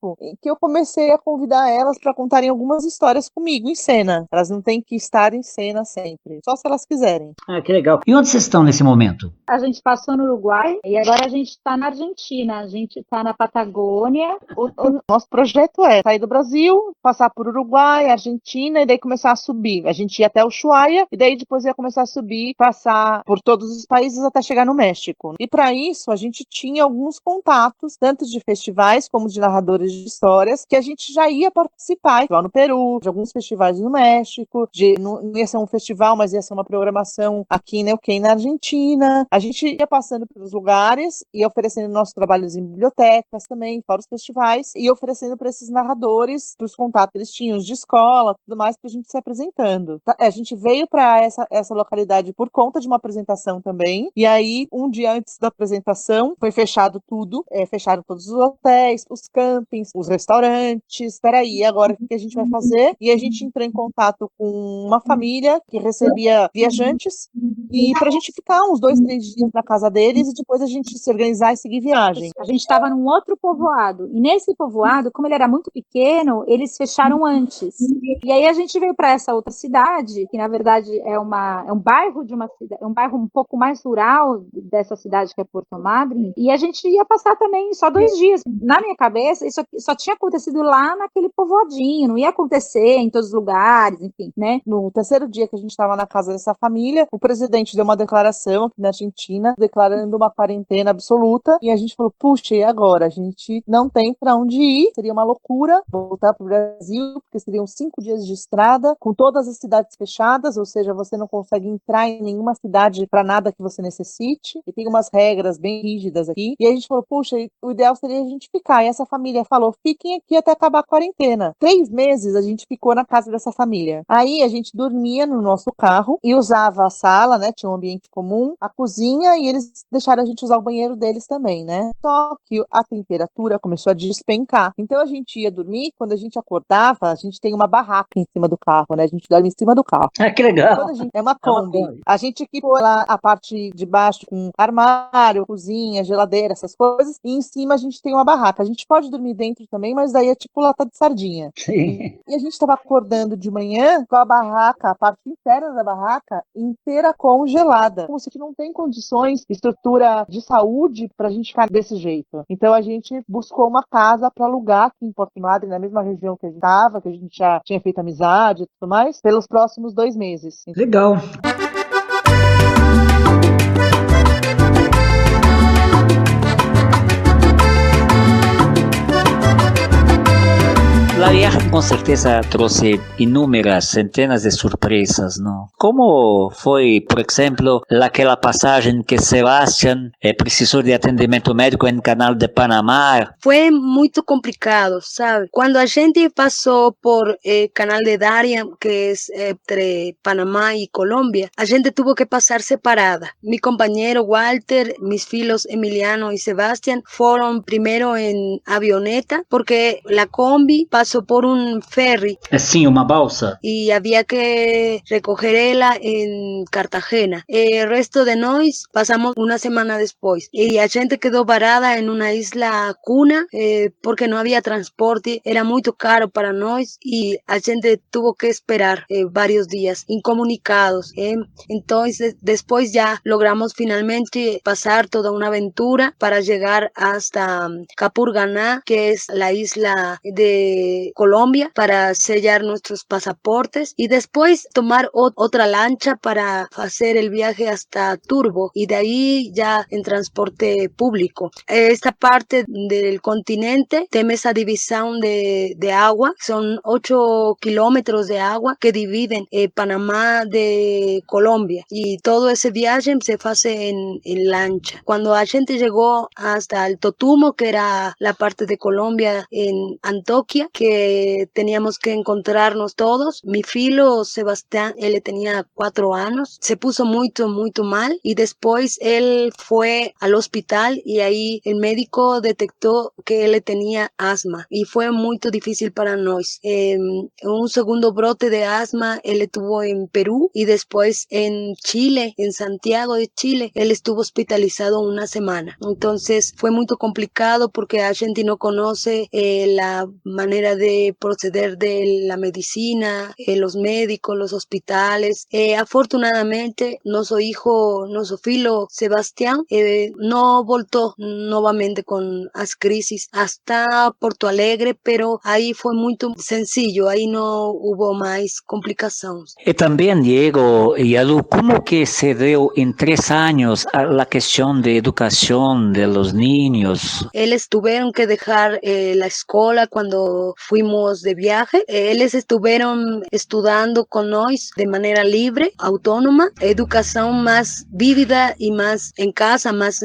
que eu comecei a convidar elas para contarem algumas histórias comigo em cena. Elas não têm que estar em cena sempre, só se elas quiserem. Que legal. E onde vocês estão nesse momento? A gente passou no Uruguai e agora a gente está na Argentina. A gente está na Patagônia. O nosso projeto é sair do Brasil, passar por Uruguai, Argentina e daí começar a subir. A gente ia até Ushuaia e daí depois ia começar a subir, passar por todos os países até chegar no México. E para isso a gente tinha alguns contatos, tanto de festivais como de narradores de histórias, que a gente já ia participar, igual no Peru, de alguns festivais no México, não ia ser um festival, mas ia ser uma programação aqui em Neuquén, na Argentina. A gente ia passando pelos lugares e oferecendo nossos trabalhos em bibliotecas também, fora os festivais, e oferecendo para esses narradores, para os contatos que eles tinham de escola, tudo mais, para a gente se apresentando. A gente veio para essa localidade por conta de uma apresentação também, e aí, um dia antes da apresentação, foi fechado tudo, fecharam todos os hotéis, os campings, os restaurantes. Peraí, agora o que a gente vai fazer? E a gente entrou em contato com uma família que recebia viajantes e pra gente ficar uns 2, 3 dias na casa deles e depois a gente se organizar e seguir viagem. A gente estava num outro povoado, e nesse povoado, como ele era muito pequeno, eles fecharam antes. E aí a gente veio para essa outra cidade, que na verdade é um bairro de uma cidade, é um bairro um pouco mais rural dessa cidade que é Porto Madryn, e a gente ia passar também só 2 dias. Na minha cabeça, isso só tinha acontecido lá naquele povoadinho, não ia acontecer em todos os lugares, enfim, né? No terceiro dia que a gente estava na casa dessa família, o presidente deu uma declaração aqui na Argentina, declarando uma quarentena absoluta, e a gente falou, puxa, e agora? A gente não tem para onde ir, seria uma loucura voltar para o Brasil, porque seriam 5 dias de estrada, com todas as cidades fechadas, ou seja, você não consegue entrar em nenhuma cidade para nada que você necessite, e tem umas regras bem rígidas aqui, e a gente falou, puxa, o ideal seria a gente ficar, e essa família falou, fiquem aqui até acabar a quarentena. 3 meses a gente ficou na casa dessa família. Aí a gente dormia no nosso carro e usava a sala, né, tinha um ambiente comum, a cozinha, e eles deixaram a gente usar o banheiro deles também, né? Só que a temperatura começou a despencar. Então a gente ia dormir, quando a gente acordava, a gente tem uma barraca em cima do carro, né? A gente dorme em cima do carro. Ah, que legal. É uma Kombi. A gente equipou lá a parte de baixo com armário, cozinha, geladeira, essas coisas, e em cima a gente tem uma barraca. A gente pode dormir dentro também, mas daí é tipo lata de sardinha. Sim. E a gente estava acordando de manhã com a barraca, a parte interna da barraca, inteira congelada. Como se a gente não tem condições, estrutura de saúde pra gente ficar desse jeito. Então a gente buscou uma casa para alugar aqui em Porto Madryn, na mesma região que a gente estava, que a gente já tinha feito amizade e tudo mais, pelos próximos 2 meses. Legal. La viagem com certeza trouxe inúmeras, centenas de surpresas, não? Como foi, por exemplo, aquela passagem que Sebastián precisou de atendimento médico em Canal de Panamá? Fue muy complicado, ¿sabes? Cuando a gente pasó por Canal de Darien, que es entre Panamá y Colombia, a gente tuvo que pasar separada. Mi compañero Walter, mis filos Emiliano y Sebastián fueron primero en avioneta, porque la combi pasó por un ferry. Sim, uma balsa. Y había que recogerla en Cartagena. El resto de nós pasamos una semana después. Y a gente quedó varada en una isla Cuna, porque no había transporte, era muy caro para nós, y a gente tuvo que esperar varios días incomunicados. Entonces, después ya logramos finalmente pasar toda una aventura para llegar hasta Capurganá, que es la isla de Colombia, para sellar nuestros pasaportes, y después tomar otra lancha para hacer el viaje hasta Turbo, y de ahí ya en transporte público. Esta parte del continente tiene esa división de agua, son 8 kilómetros de agua que dividen Panamá de Colombia, y todo ese viaje se hace en lancha. Cuando la gente llegó hasta el Totumo, que era la parte de Colombia en Antioquia, que teníamos que encontrarnos todos. Mi filo Sebastián, él tenía 4 años, se puso muy mal, y después él fue al hospital y ahí el médico detectó que él tenía asma, y fue muy difícil para nosotros. Un segundo brote de asma él tuvo en Perú, y después en Chile, en Santiago de Chile, él estuvo hospitalizado 1 semana. Entonces fue muy complicado porque la gente no conoce la manera de proceder de la medicina, los médicos, los hospitales. Afortunadamente, nuestro hijo, nuestro filo Sebastián, no voltó nuevamente con las crisis hasta Porto Alegre, pero ahí fue muy sencillo, ahí no hubo más complicaciones. Y también, Diego y Alu, ¿cómo que se dio en 3 años a la cuestión de educación de los niños? Ellos tuvieron que dejar la escuela cuando fuimos de viaje. Ellos estuvieron estudiando con nosotros de manera libre, autónoma, educación más vívida y más en casa, más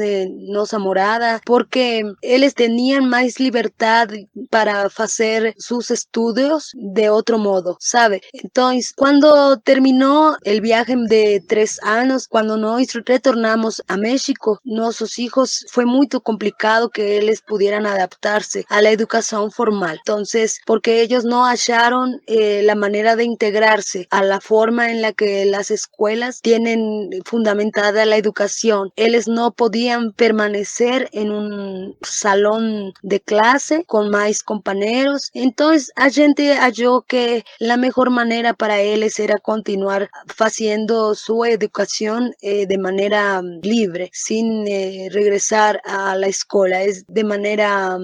nuestra morada, porque ellos tenían más libertad para hacer sus estudios de otro modo, ¿sabe? Entonces, cuando terminó el viaje de 3 años, cuando nos retornamos a México, nuestros hijos fue muy complicado que ellos pudieran adaptarse a la educación formal. Entonces, padres porque ellos no hallaron la manera de integrarse a la forma en la que las escuelas tienen fundamentada la educación. Ellos no podían permanecer en un salón de clase con más compañeros. Entonces a gente halló que la mejor manera para ellos era continuar haciendo su educación de manera libre, sin regresar a la escuela, es de manera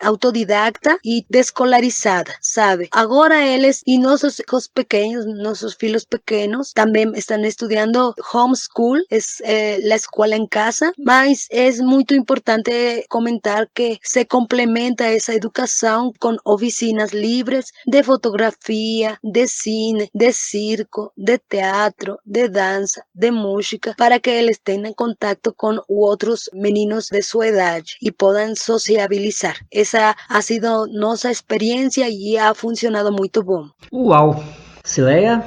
autodidacta y descolarizada, ¿sabe? Ahora ellos y nuestros hijos pequeños, nuestros filhos pequeños, también están estudiando homeschool, es la escuela en casa, mas es muy importante comentar que se complementa esa educación con oficinas libres de fotografía, de cine, de circo, de teatro, de danza, de música, para que ellos tengan contacto con otros meninos de su edad y puedan sociabilizar. Esa ha sido nuestra experiencia y ha funcionado muy bom. Uau! Cileia?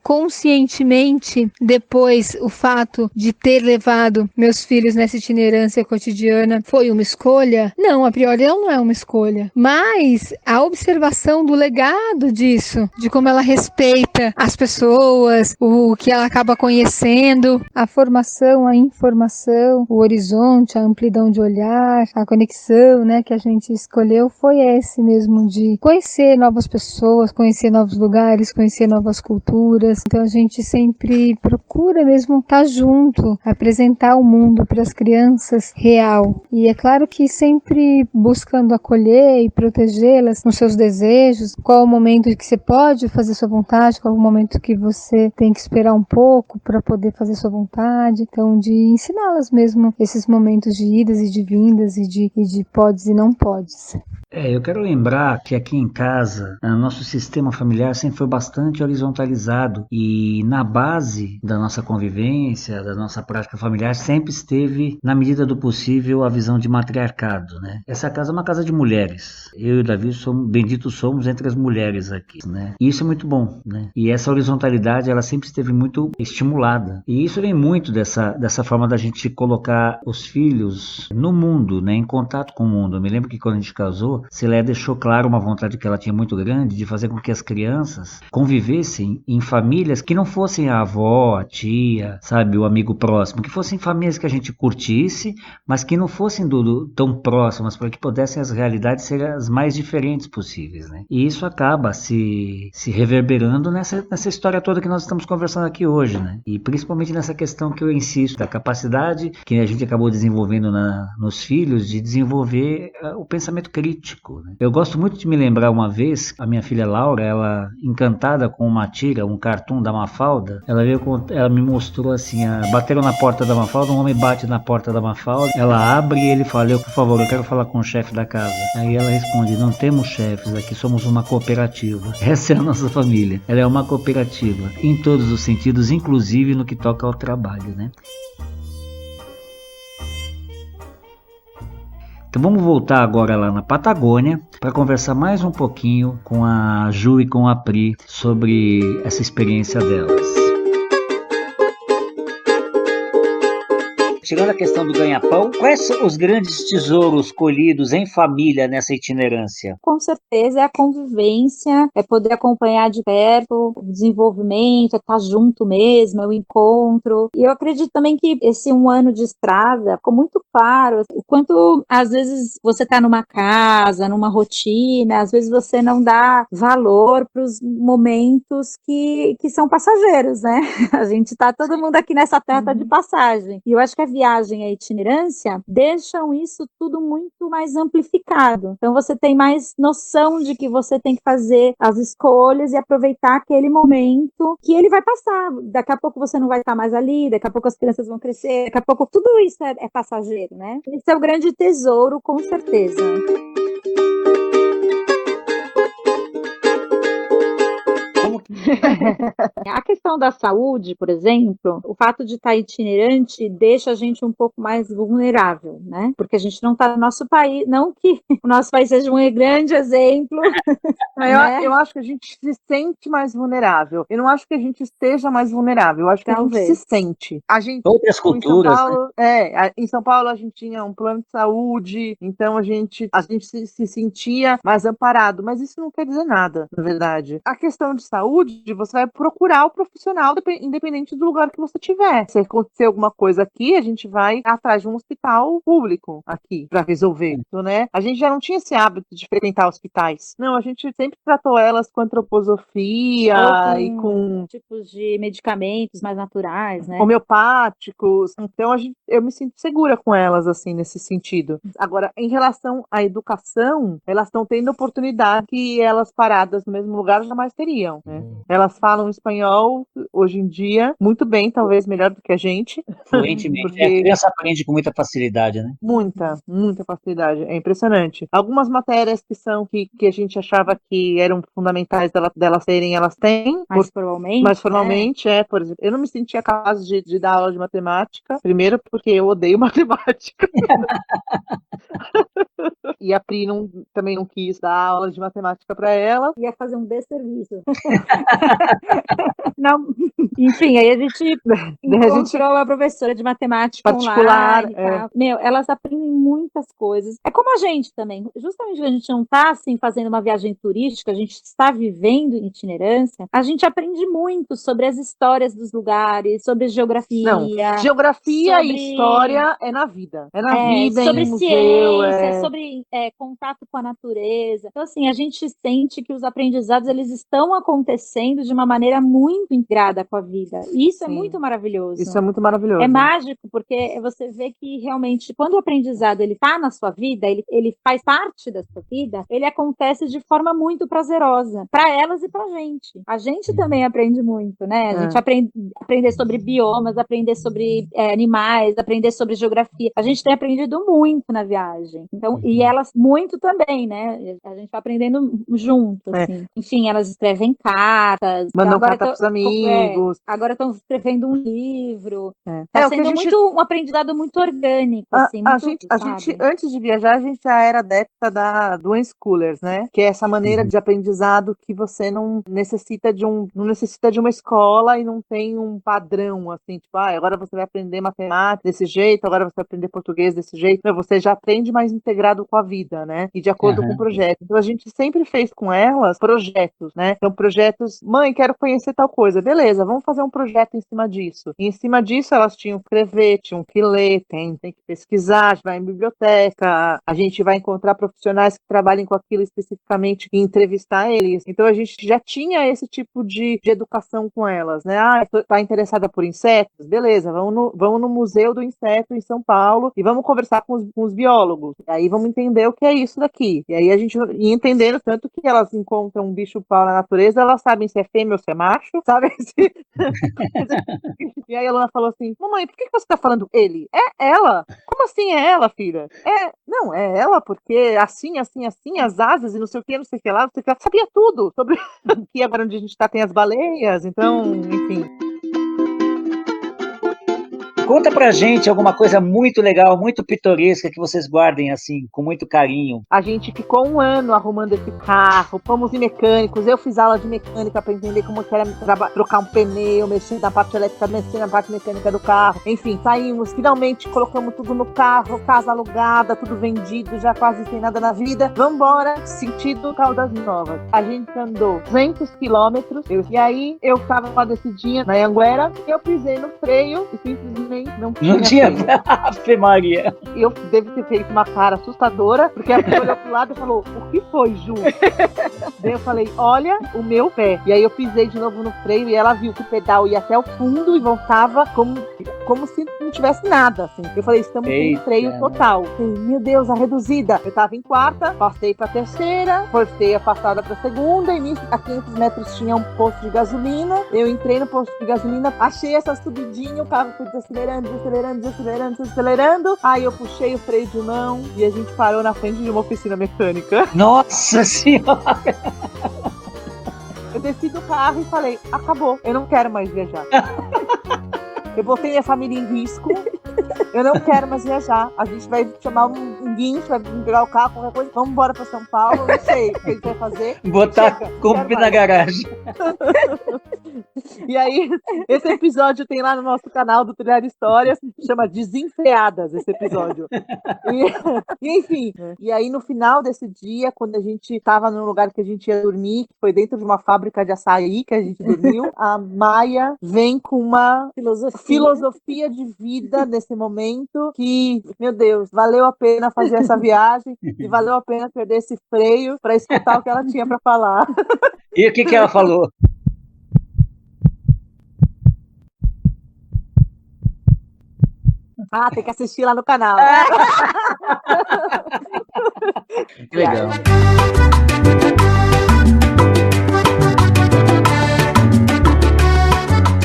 Conscientemente, depois, o fato de ter levado meus filhos nessa itinerância cotidiana foi uma escolha? Não, a priori não é uma escolha. Mas a observação do legado disso, de como ela respeita as pessoas, o que ela acaba conhecendo, a formação, a informação, o horizonte, a amplidão de olhar, a conexão, né, que a gente escolheu foi esse mesmo, de conhecer novas pessoas, conhecer novos lugares, conhecer novas culturas. Então a gente sempre procura mesmo estar junto, apresentar o mundo para as crianças real. E é claro que sempre buscando acolher e protegê-las nos seus desejos, qual o momento que você pode fazer sua vontade, qual o momento que você tem que esperar um pouco para poder fazer sua vontade. Então de ensiná-las mesmo esses momentos de idas e de vindas e de podes e não podes. Eu quero lembrar que aqui em casa, nosso sistema familiar sempre foi bastante horizontalizado e na base da nossa convivência, da nossa prática familiar, sempre esteve, na medida do possível, a visão de matriarcado, né? Essa casa é uma casa de mulheres. Eu e o Davi benditos somos entre as mulheres aqui, né? E isso é muito bom, né? E essa horizontalidade, ela sempre esteve muito estimulada. E isso vem muito dessa forma da gente colocar os filhos no mundo, né? Em contato com o mundo. Eu me lembro que quando a gente casou, Cileia deixou claro uma vontade que ela tinha muito grande de fazer com que as crianças convivessem em famílias que não fossem a avó, a tia, sabe, o amigo próximo, que fossem famílias que a gente curtisse, mas que não fossem tão próximas, para que pudessem as realidades ser as mais diferentes possíveis, né? E isso acaba se reverberando nessa história toda que nós estamos conversando aqui hoje, né? E principalmente nessa questão que eu insisto, da capacidade que a gente acabou desenvolvendo nos filhos de desenvolver o pensamento crítico. Né? Eu gosto muito de me lembrar uma vez, a minha filha Laura, ela encantada com uma tira, um cartoon da Mafalda, ela me mostrou assim, bateram na porta da Mafalda, um homem bate na porta da Mafalda, ela abre e ele fala, por favor, eu quero falar com o chefe da casa. Aí ela responde, não temos chefes, aqui somos uma cooperativa. Essa é a nossa família, ela é uma cooperativa, em todos os sentidos, inclusive no que toca ao trabalho, né? Então vamos voltar agora lá na Patagônia para conversar mais um pouquinho com a Ju e com a Pri sobre essa experiência delas. Tirando a questão do ganha-pão, quais são os grandes tesouros colhidos em família nessa itinerância? Com certeza é a convivência, é poder acompanhar de perto o desenvolvimento, é estar junto mesmo, é o encontro. E eu acredito também que esse 1 ano de estrada ficou muito claro o quanto às vezes você está numa casa, numa rotina, às vezes você não dá valor para os momentos que são passageiros, né? A gente tá todo mundo aqui nessa terra de passagem. E eu acho que a viagem e a itinerância deixam isso tudo muito mais amplificado. Então você tem mais noção de que você tem que fazer as escolhas e aproveitar aquele momento que ele vai passar. Daqui a pouco você não vai estar mais ali, daqui a pouco as crianças vão crescer, daqui a pouco tudo isso é passageiro, né? Esse é o grande tesouro, com certeza. A questão da saúde, por exemplo, o fato de estar itinerante deixa a gente um pouco mais vulnerável, né? Porque a gente não está no nosso país, não que o nosso país seja um grande exemplo. Né? Eu acho que a gente se sente mais vulnerável. Eu não acho que a gente esteja mais vulnerável, eu acho que a gente se sente. A gente, outras culturas. Em São Paulo a gente tinha um plano de saúde, então a gente se sentia mais amparado, mas isso não quer dizer nada, na verdade. A questão de saúde, você vai procurar o profissional independente do lugar que você tiver. Se acontecer alguma coisa aqui, a gente vai atrás de um hospital público aqui para resolver, né? A gente já não tinha esse hábito de frequentar hospitais. Não, a gente sempre tratou elas com antroposofia e com tipos de medicamentos mais naturais, né? Homeopáticos. Então eu me sinto segura com elas, assim, nesse sentido. Agora, em relação à educação, elas estão tendo oportunidade que elas paradas no mesmo lugar jamais teriam, né? Elas falam espanhol hoje em dia muito bem, talvez melhor do que a gente. Fluentemente. Porque... A criança aprende com muita facilidade, né? Muita facilidade. É impressionante. Algumas matérias que a gente achava que eram fundamentais delas terem, elas têm. Mais formalmente, por exemplo. Eu não me sentia capaz de dar aula de matemática. Primeiro porque eu odeio matemática. E a Pri também não quis dar aula de matemática para ela. Ia fazer um desserviço. Não. Enfim, aí a gente encontrou uma professora de matemática particular. Meu, elas aprendem muitas coisas. É como a gente também. Justamente quando a gente não está assim, fazendo uma viagem turística, a gente está vivendo em itinerância, a gente aprende muito sobre as histórias dos lugares, sobre geografia. Não, geografia e história é na vida. É na vida, sobre em museu. Ciência, sobre contato com a natureza. Então, assim, a gente sente que os aprendizados, eles estão acontecendo de uma maneira muito integrada com a vida. E isso é muito maravilhoso. Isso é muito maravilhoso. É mágico, porque você vê que realmente, quando o aprendizado ele está na sua vida, ele faz parte da sua vida, ele acontece de forma muito prazerosa, para elas e para a gente. A gente também aprende muito, né? A gente aprender sobre biomas, aprender sobre animais, aprender sobre geografia. A gente tem aprendido muito na viagem. Então, e elas muito também, né? A gente vai aprendendo junto, assim. Enfim, elas escrevem cartas. Mandam carta para os amigos. Agora estão escrevendo um livro. Está sendo um aprendizado muito orgânico, assim. A gente, antes de viajar, a gente já era adepta do unschoolers, né? Que é essa maneira de aprendizado que você não necessita de uma escola e não tem um padrão, assim, tipo, agora você vai aprender matemática desse jeito, agora você vai aprender português desse jeito. Não, você já aprende mais integrado com a vida, né? E de acordo com o projeto. Então, a gente sempre fez com elas projetos, né? Então, projetos, mãe, quero conhecer tal coisa. Beleza, vamos fazer um projeto em cima disso. E em cima disso, elas tinham que escrever, tinham que ler, tem que pesquisar, a gente vai em biblioteca, a gente vai encontrar profissionais que trabalhem com aquilo especificamente e entrevistar eles. Então, a gente já tinha esse tipo de educação com elas, né? Tá interessada por insetos? Beleza, vamos no Museu do Inseto em São Paulo e vamos conversar com os biólogos. E aí vamos entender o que é isso daqui. E aí a gente ia entendendo tanto que elas encontram um bicho-pau na natureza, elas sabem se é fêmea ou se é macho, sabe? E aí a Luna falou assim, mamãe, por que você tá falando ele? É ela? Como assim é ela, filha? Não, é ela porque assim, as asas e não sei o que lá, não sei o que lá. Sabia tudo sobre que agora onde a gente tá tem as baleias, então, enfim. Conta pra gente alguma coisa muito legal, muito pitoresca que vocês guardem assim, com muito carinho. A gente ficou 1 ano arrumando esse carro, fomos em mecânicos, eu fiz aula de mecânica pra entender como que era trocar um pneu, mexer na parte elétrica, mexer na parte mecânica do carro. Enfim, saímos, finalmente colocamos tudo no carro, casa alugada, tudo vendido, já quase sem nada na vida. Vambora, sentido Caldas Novas. A gente andou 200 quilômetros, e aí eu tava com a descidinha na Anhanguera, eu pisei no freio e simplesmente não tinha Ave Maria. Eu devo ter feito uma cara assustadora, porque ela olhou pro lado e falou, o que foi, Ju? Daí eu falei, olha o meu pé. E aí eu pisei de novo no freio e ela viu que o pedal ia até o fundo e voltava como se não tivesse nada, assim. Eu falei, estamos em freio total. Falei, meu Deus, a reduzida. Eu tava em 4ª, passei pra 3ª, forcei a passada pra 2ª, e nisso, a 500 metros tinha um posto de gasolina. Eu entrei no posto de gasolina, achei essa subidinha, o carro foi desacelerando. Aí eu puxei o freio de mão e a gente parou na frente de uma oficina mecânica. Nossa Senhora! desci do carro e falei, acabou, eu não quero mais viajar. Eu botei minha família em risco. Eu não quero mais viajar. A gente vai chamar um guincho, vai pegar o carro, qualquer coisa. Vamos embora pra São Paulo. Não sei o que a gente vai fazer. Botar compra na garagem. E aí, esse episódio tem lá no nosso canal do Trilhar Histórias, chama Desenfreadas, esse episódio. E enfim, e aí no final desse dia, quando a gente tava no lugar que a gente ia dormir, que foi dentro de uma fábrica de açaí que a gente dormiu, a Maia vem com uma filosofia de vida nesse momento que, meu Deus, valeu a pena fazer essa viagem e valeu a pena perder esse freio para escutar o que ela tinha para falar. E o que ela falou? Ah, tem que assistir lá no canal. Que legal.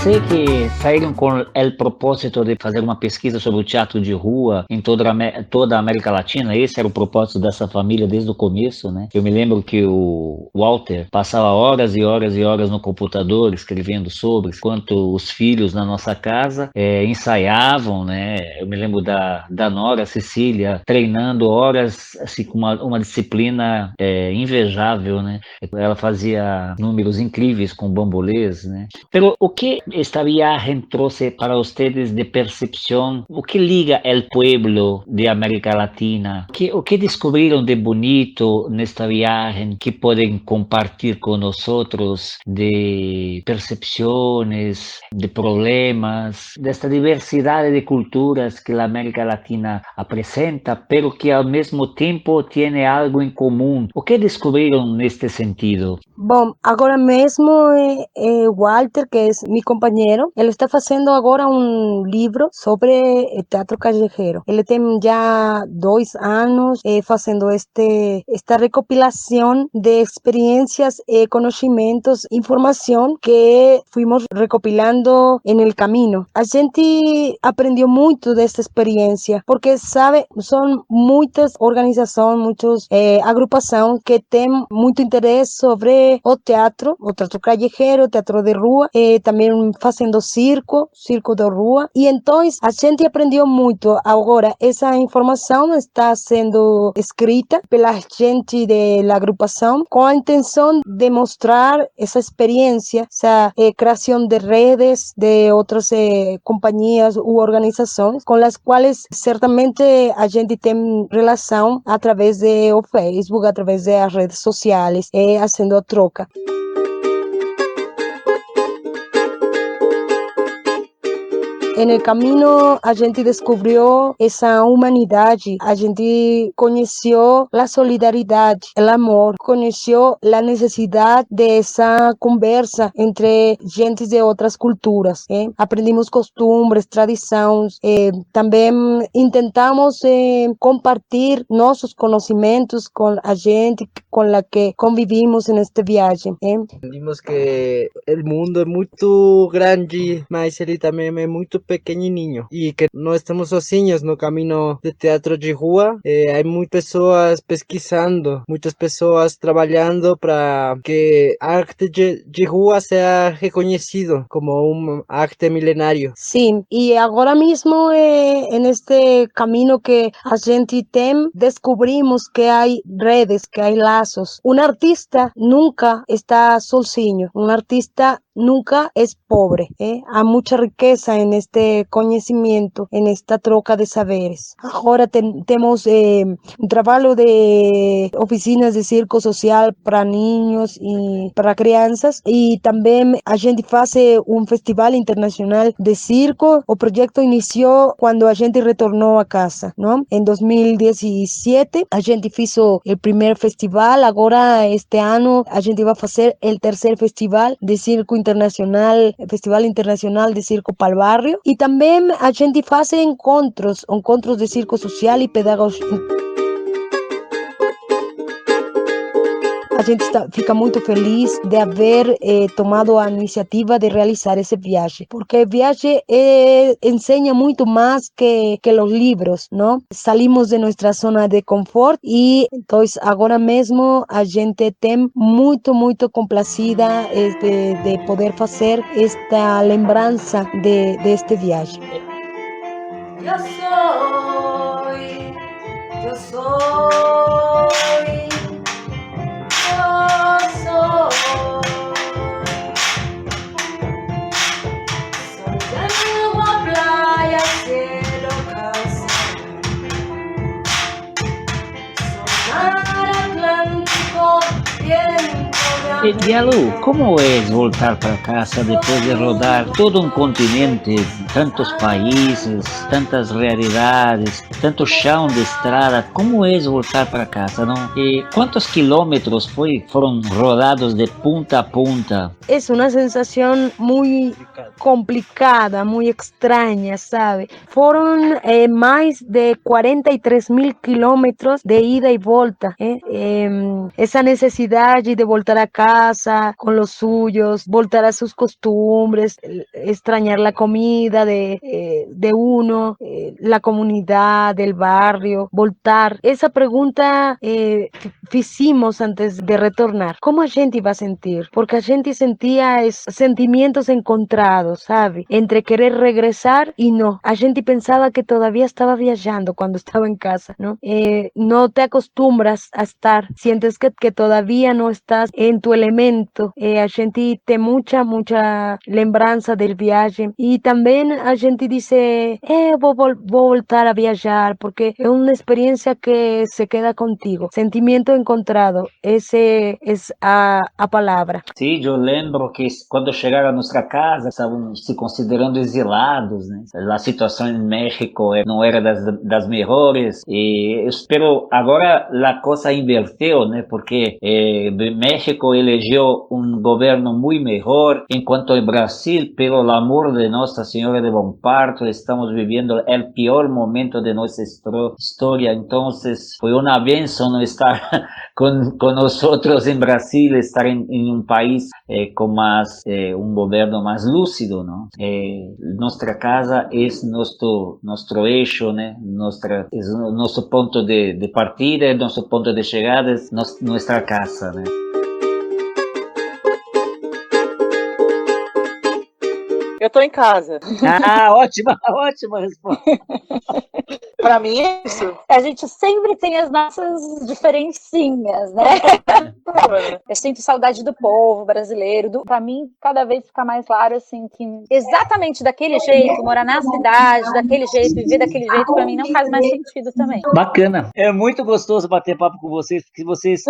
Sei que saíram com o propósito de fazer uma pesquisa sobre o teatro de rua em toda a América Latina. Esse era o propósito dessa família desde o começo, né? Eu me lembro que o Walter passava horas e horas e horas no computador escrevendo sobre, enquanto os filhos na nossa casa ensaiavam, né? Eu me lembro da Nora Cecília treinando horas assim, com uma disciplina invejável, né? Ela fazia números incríveis com bambolês, né? Pero o que esta viagem trouxe para ustedes de percepção? O que liga o pueblo de América Latina? O que descobriram de bonito nesta viagem que podem compartilhar com nós de percepções, de problemas, desta diversidade de culturas que a América Latina apresenta, pero que ao mesmo tempo tem algo em comum? O que descobriram neste sentido? Bom, agora mesmo Walter, que é meu companheiro, ele está fazendo agora um livro sobre teatro callejero. Ele tem já 2 anos fazendo esta recopilação de experiências, conhecimentos, informação que fomos recopilando no caminho. A gente aprendeu muito desta experiência, porque, sabe, são muitas organizações, muitas agrupações que têm muito interesse sobre o teatro callejero, o teatro de rua, também fazendo circo de rua, e então a gente aprendeu muito. Agora essa informação está sendo escrita pela gente da agrupação com a intenção de mostrar essa experiência, essa criação de redes de outras companhias ou organizações com as quais certamente a gente tem relação através do Facebook, através das redes sociais, fazendo a troca. No caminho a gente descobriu essa humanidade, a gente conheceu a solidariedade, o amor, conheceu a necessidade dessa conversa entre gente de outras culturas. Aprendimos costumes, tradições, também intentamos compartilhar nossos conhecimentos com a gente com a que convivimos nesta viagem. Vimos que o mundo é muito grande, mas ele também é muito pequenininho e que não estamos sozinhos no caminho de teatro de rua. Há muitas pessoas pesquisando, muitas pessoas trabalhando para que a arte de rua seja reconhecido como arte milenário. Sim, e agora mesmo neste caminho que a gente tem, descobrimos que há redes, que há laços. Um artista nunca está sozinho, um artista nunca é pobre. Há muita riqueza neste conhecimento, nesta troca de saberes. Agora temos trabalho de oficinas de circo social para niños e para crianças, e também a gente faz festival internacional de circo. O projeto iniciou quando a gente retornou a casa, não? Em 2017 a gente fez o primeiro festival. Agora este ano a gente vai fazer o 3º festival de circo internacional, Festival Internacional de Circo para o Barrio, e também a gente faz encontros de circo social e pedagógico. a gente fica muito feliz de haver tomado a iniciativa de realizar essa viagem, porque a viagem ensina muito mais que os livros, não? Salimos de nossa zona de conforto e então agora mesmo a gente tem muito complacida de poder fazer esta lembrança desta viagem. Yo soy, yo soy, yo soy. Soy de agua, playa, cielo, casa. Soy mar Atlántico, viento de amor. Yalu, ¿cómo es voltar para casa después de rodar todo un continente, tantos países, tantas realidades, tanto chão de estrada? ¿Cómo es voltar para casa, no? ¿Cuántos kilómetros fueron rodados de punta a punta? Es una sensación muy complicada, muy extraña, ¿sabe? Fueron más de 43,000 kilómetros de ida y vuelta. Esa necesidad de voltar a casa con los suyos, voltar a sus costumbres, extrañar la comida de uno, la comunidad, del barrio, voltar. Esa pregunta hicimos antes de retornar. ¿Cómo a gente iba a sentir? Porque a gente sentía sentimientos encontrados, ¿sabe? Entre querer regresar y no. A gente pensaba que todavía estaba viajando cuando estaba en casa, ¿no? No te acostumbras a estar, sientes que todavía no estás en tu elemento. A gente tem mucha lembrança del viaje y también a gente dice, vou voltar a viajar porque es una experiencia que se queda contigo. Sentimiento encontrado, ese es a palavra. Sí, yo lembro que cuando llegaron a nuestra casa estábamos se considerando exilados, né? La situación en México no era das mejores, pero agora la cosa inverteu, né? Porque México elegeu um governo muito melhor, enquanto em Brasil, pelo amor de Nossa Senhora de Bom Parto, estamos vivendo o pior momento de nossa história. Então, foi uma bênção estar com nós em Brasil, estar em um país com mais um governo mais lúcido, não? Nossa casa é nosso eixo, né? Nosso ponto de partida, nosso ponto de chegada, nossa casa, né? Eu tô em casa. Ah, ótima resposta. Pra mim é isso. A gente sempre tem as nossas diferencinhas, né? Eu sinto saudade do povo brasileiro. Pra mim, cada vez fica mais claro, assim, que exatamente daquele jeito, morar na cidade, daquele jeito, viver daquele jeito, pra mim não faz mais sentido também. Bacana. É muito gostoso bater papo com vocês, porque vocês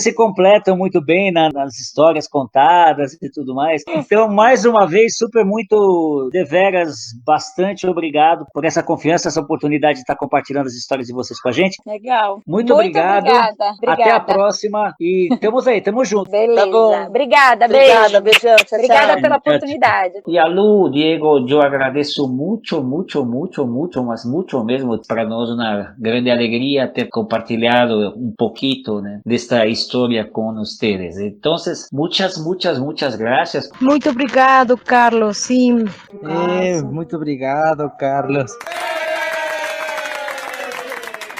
se completam muito bem nas histórias contadas e tudo mais. Então, mais uma vez, muito deveras, bastante obrigado por essa confiança, essa oportunidade de estar compartilhando as histórias de vocês com a gente. Legal. Muito obrigado. Obrigada. Até a próxima e estamos aí, estamos juntos. Beleza. Tá bom. Obrigada, beijão. Tchau, obrigada tchau. pela oportunidade. E Alu, Diego, eu agradeço muito, mas muito mesmo. Para nós uma grande alegria ter compartilhado um pouquinho, né, desta história com vocês. Então, muitas graças. Muito obrigado, Carlos. Sim. Muito obrigado, Carlos.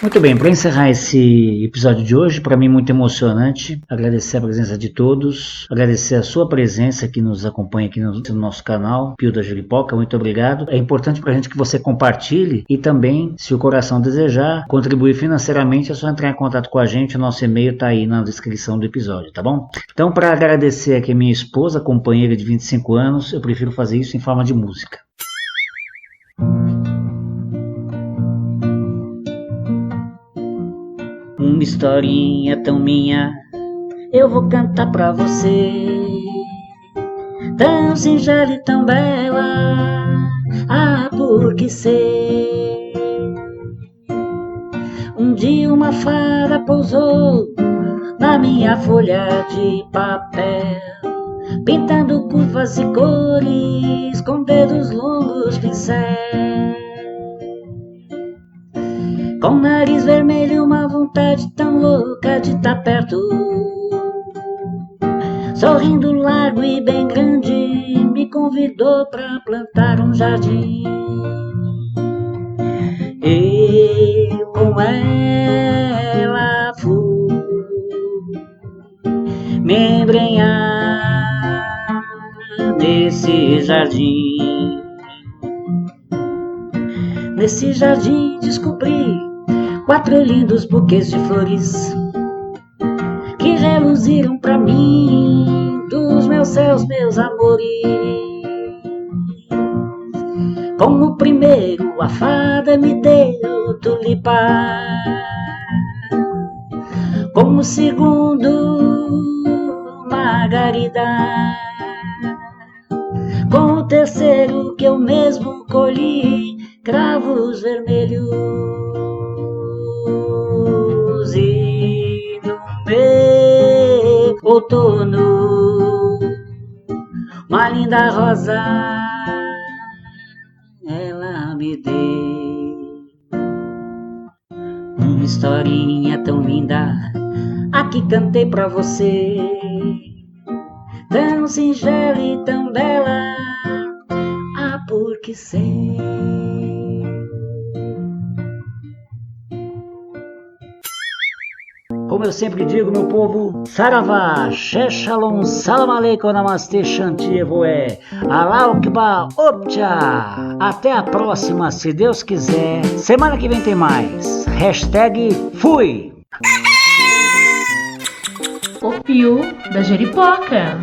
Muito bem, para encerrar esse episódio de hoje, para mim muito emocionante, agradecer a presença de todos, agradecer a sua presença que nos acompanha aqui no nosso canal, Pio da Jeripoca, muito obrigado. É importante para a gente que você compartilhe e também, se o coração desejar, contribuir financeiramente, é só entrar em contato com a gente, o nosso e-mail está aí na descrição do episódio, tá bom? Então, para agradecer aqui a minha esposa, companheira de 25 anos, eu prefiro fazer isso em forma de música. Uma historinha tão minha, eu vou cantar pra você, tão singela e tão bela, porque sei. Um dia uma fada pousou na minha folha de papel, pintando curvas e cores com dedos longos pincel. Com nariz vermelho, uma vontade tão louca de estar perto sorrindo largo e bem grande, me convidou pra plantar um jardim. Eu com ela fui me embrenhar nesse jardim. Nesse jardim descobri 4 lindos buquês de flores que reluziram pra mim dos meus céus, meus amores. Como primeiro a fada me deu tulipã, como segundo margarida, com o terceiro que eu mesmo colhi cravos vermelhos. E no meu outono uma linda rosa ela me deu. Uma historinha tão linda aqui cantei pra você, tão singela e tão bela, ah, porque sei. Como eu sempre digo, meu povo, Saravá, She Shalom, Salam Aleikum, Namastê, Shanti Evoé, Allahu Akbar, Optcha. Até a próxima, se Deus quiser. Semana que vem tem mais. #fui. O Fio da Jeripoca.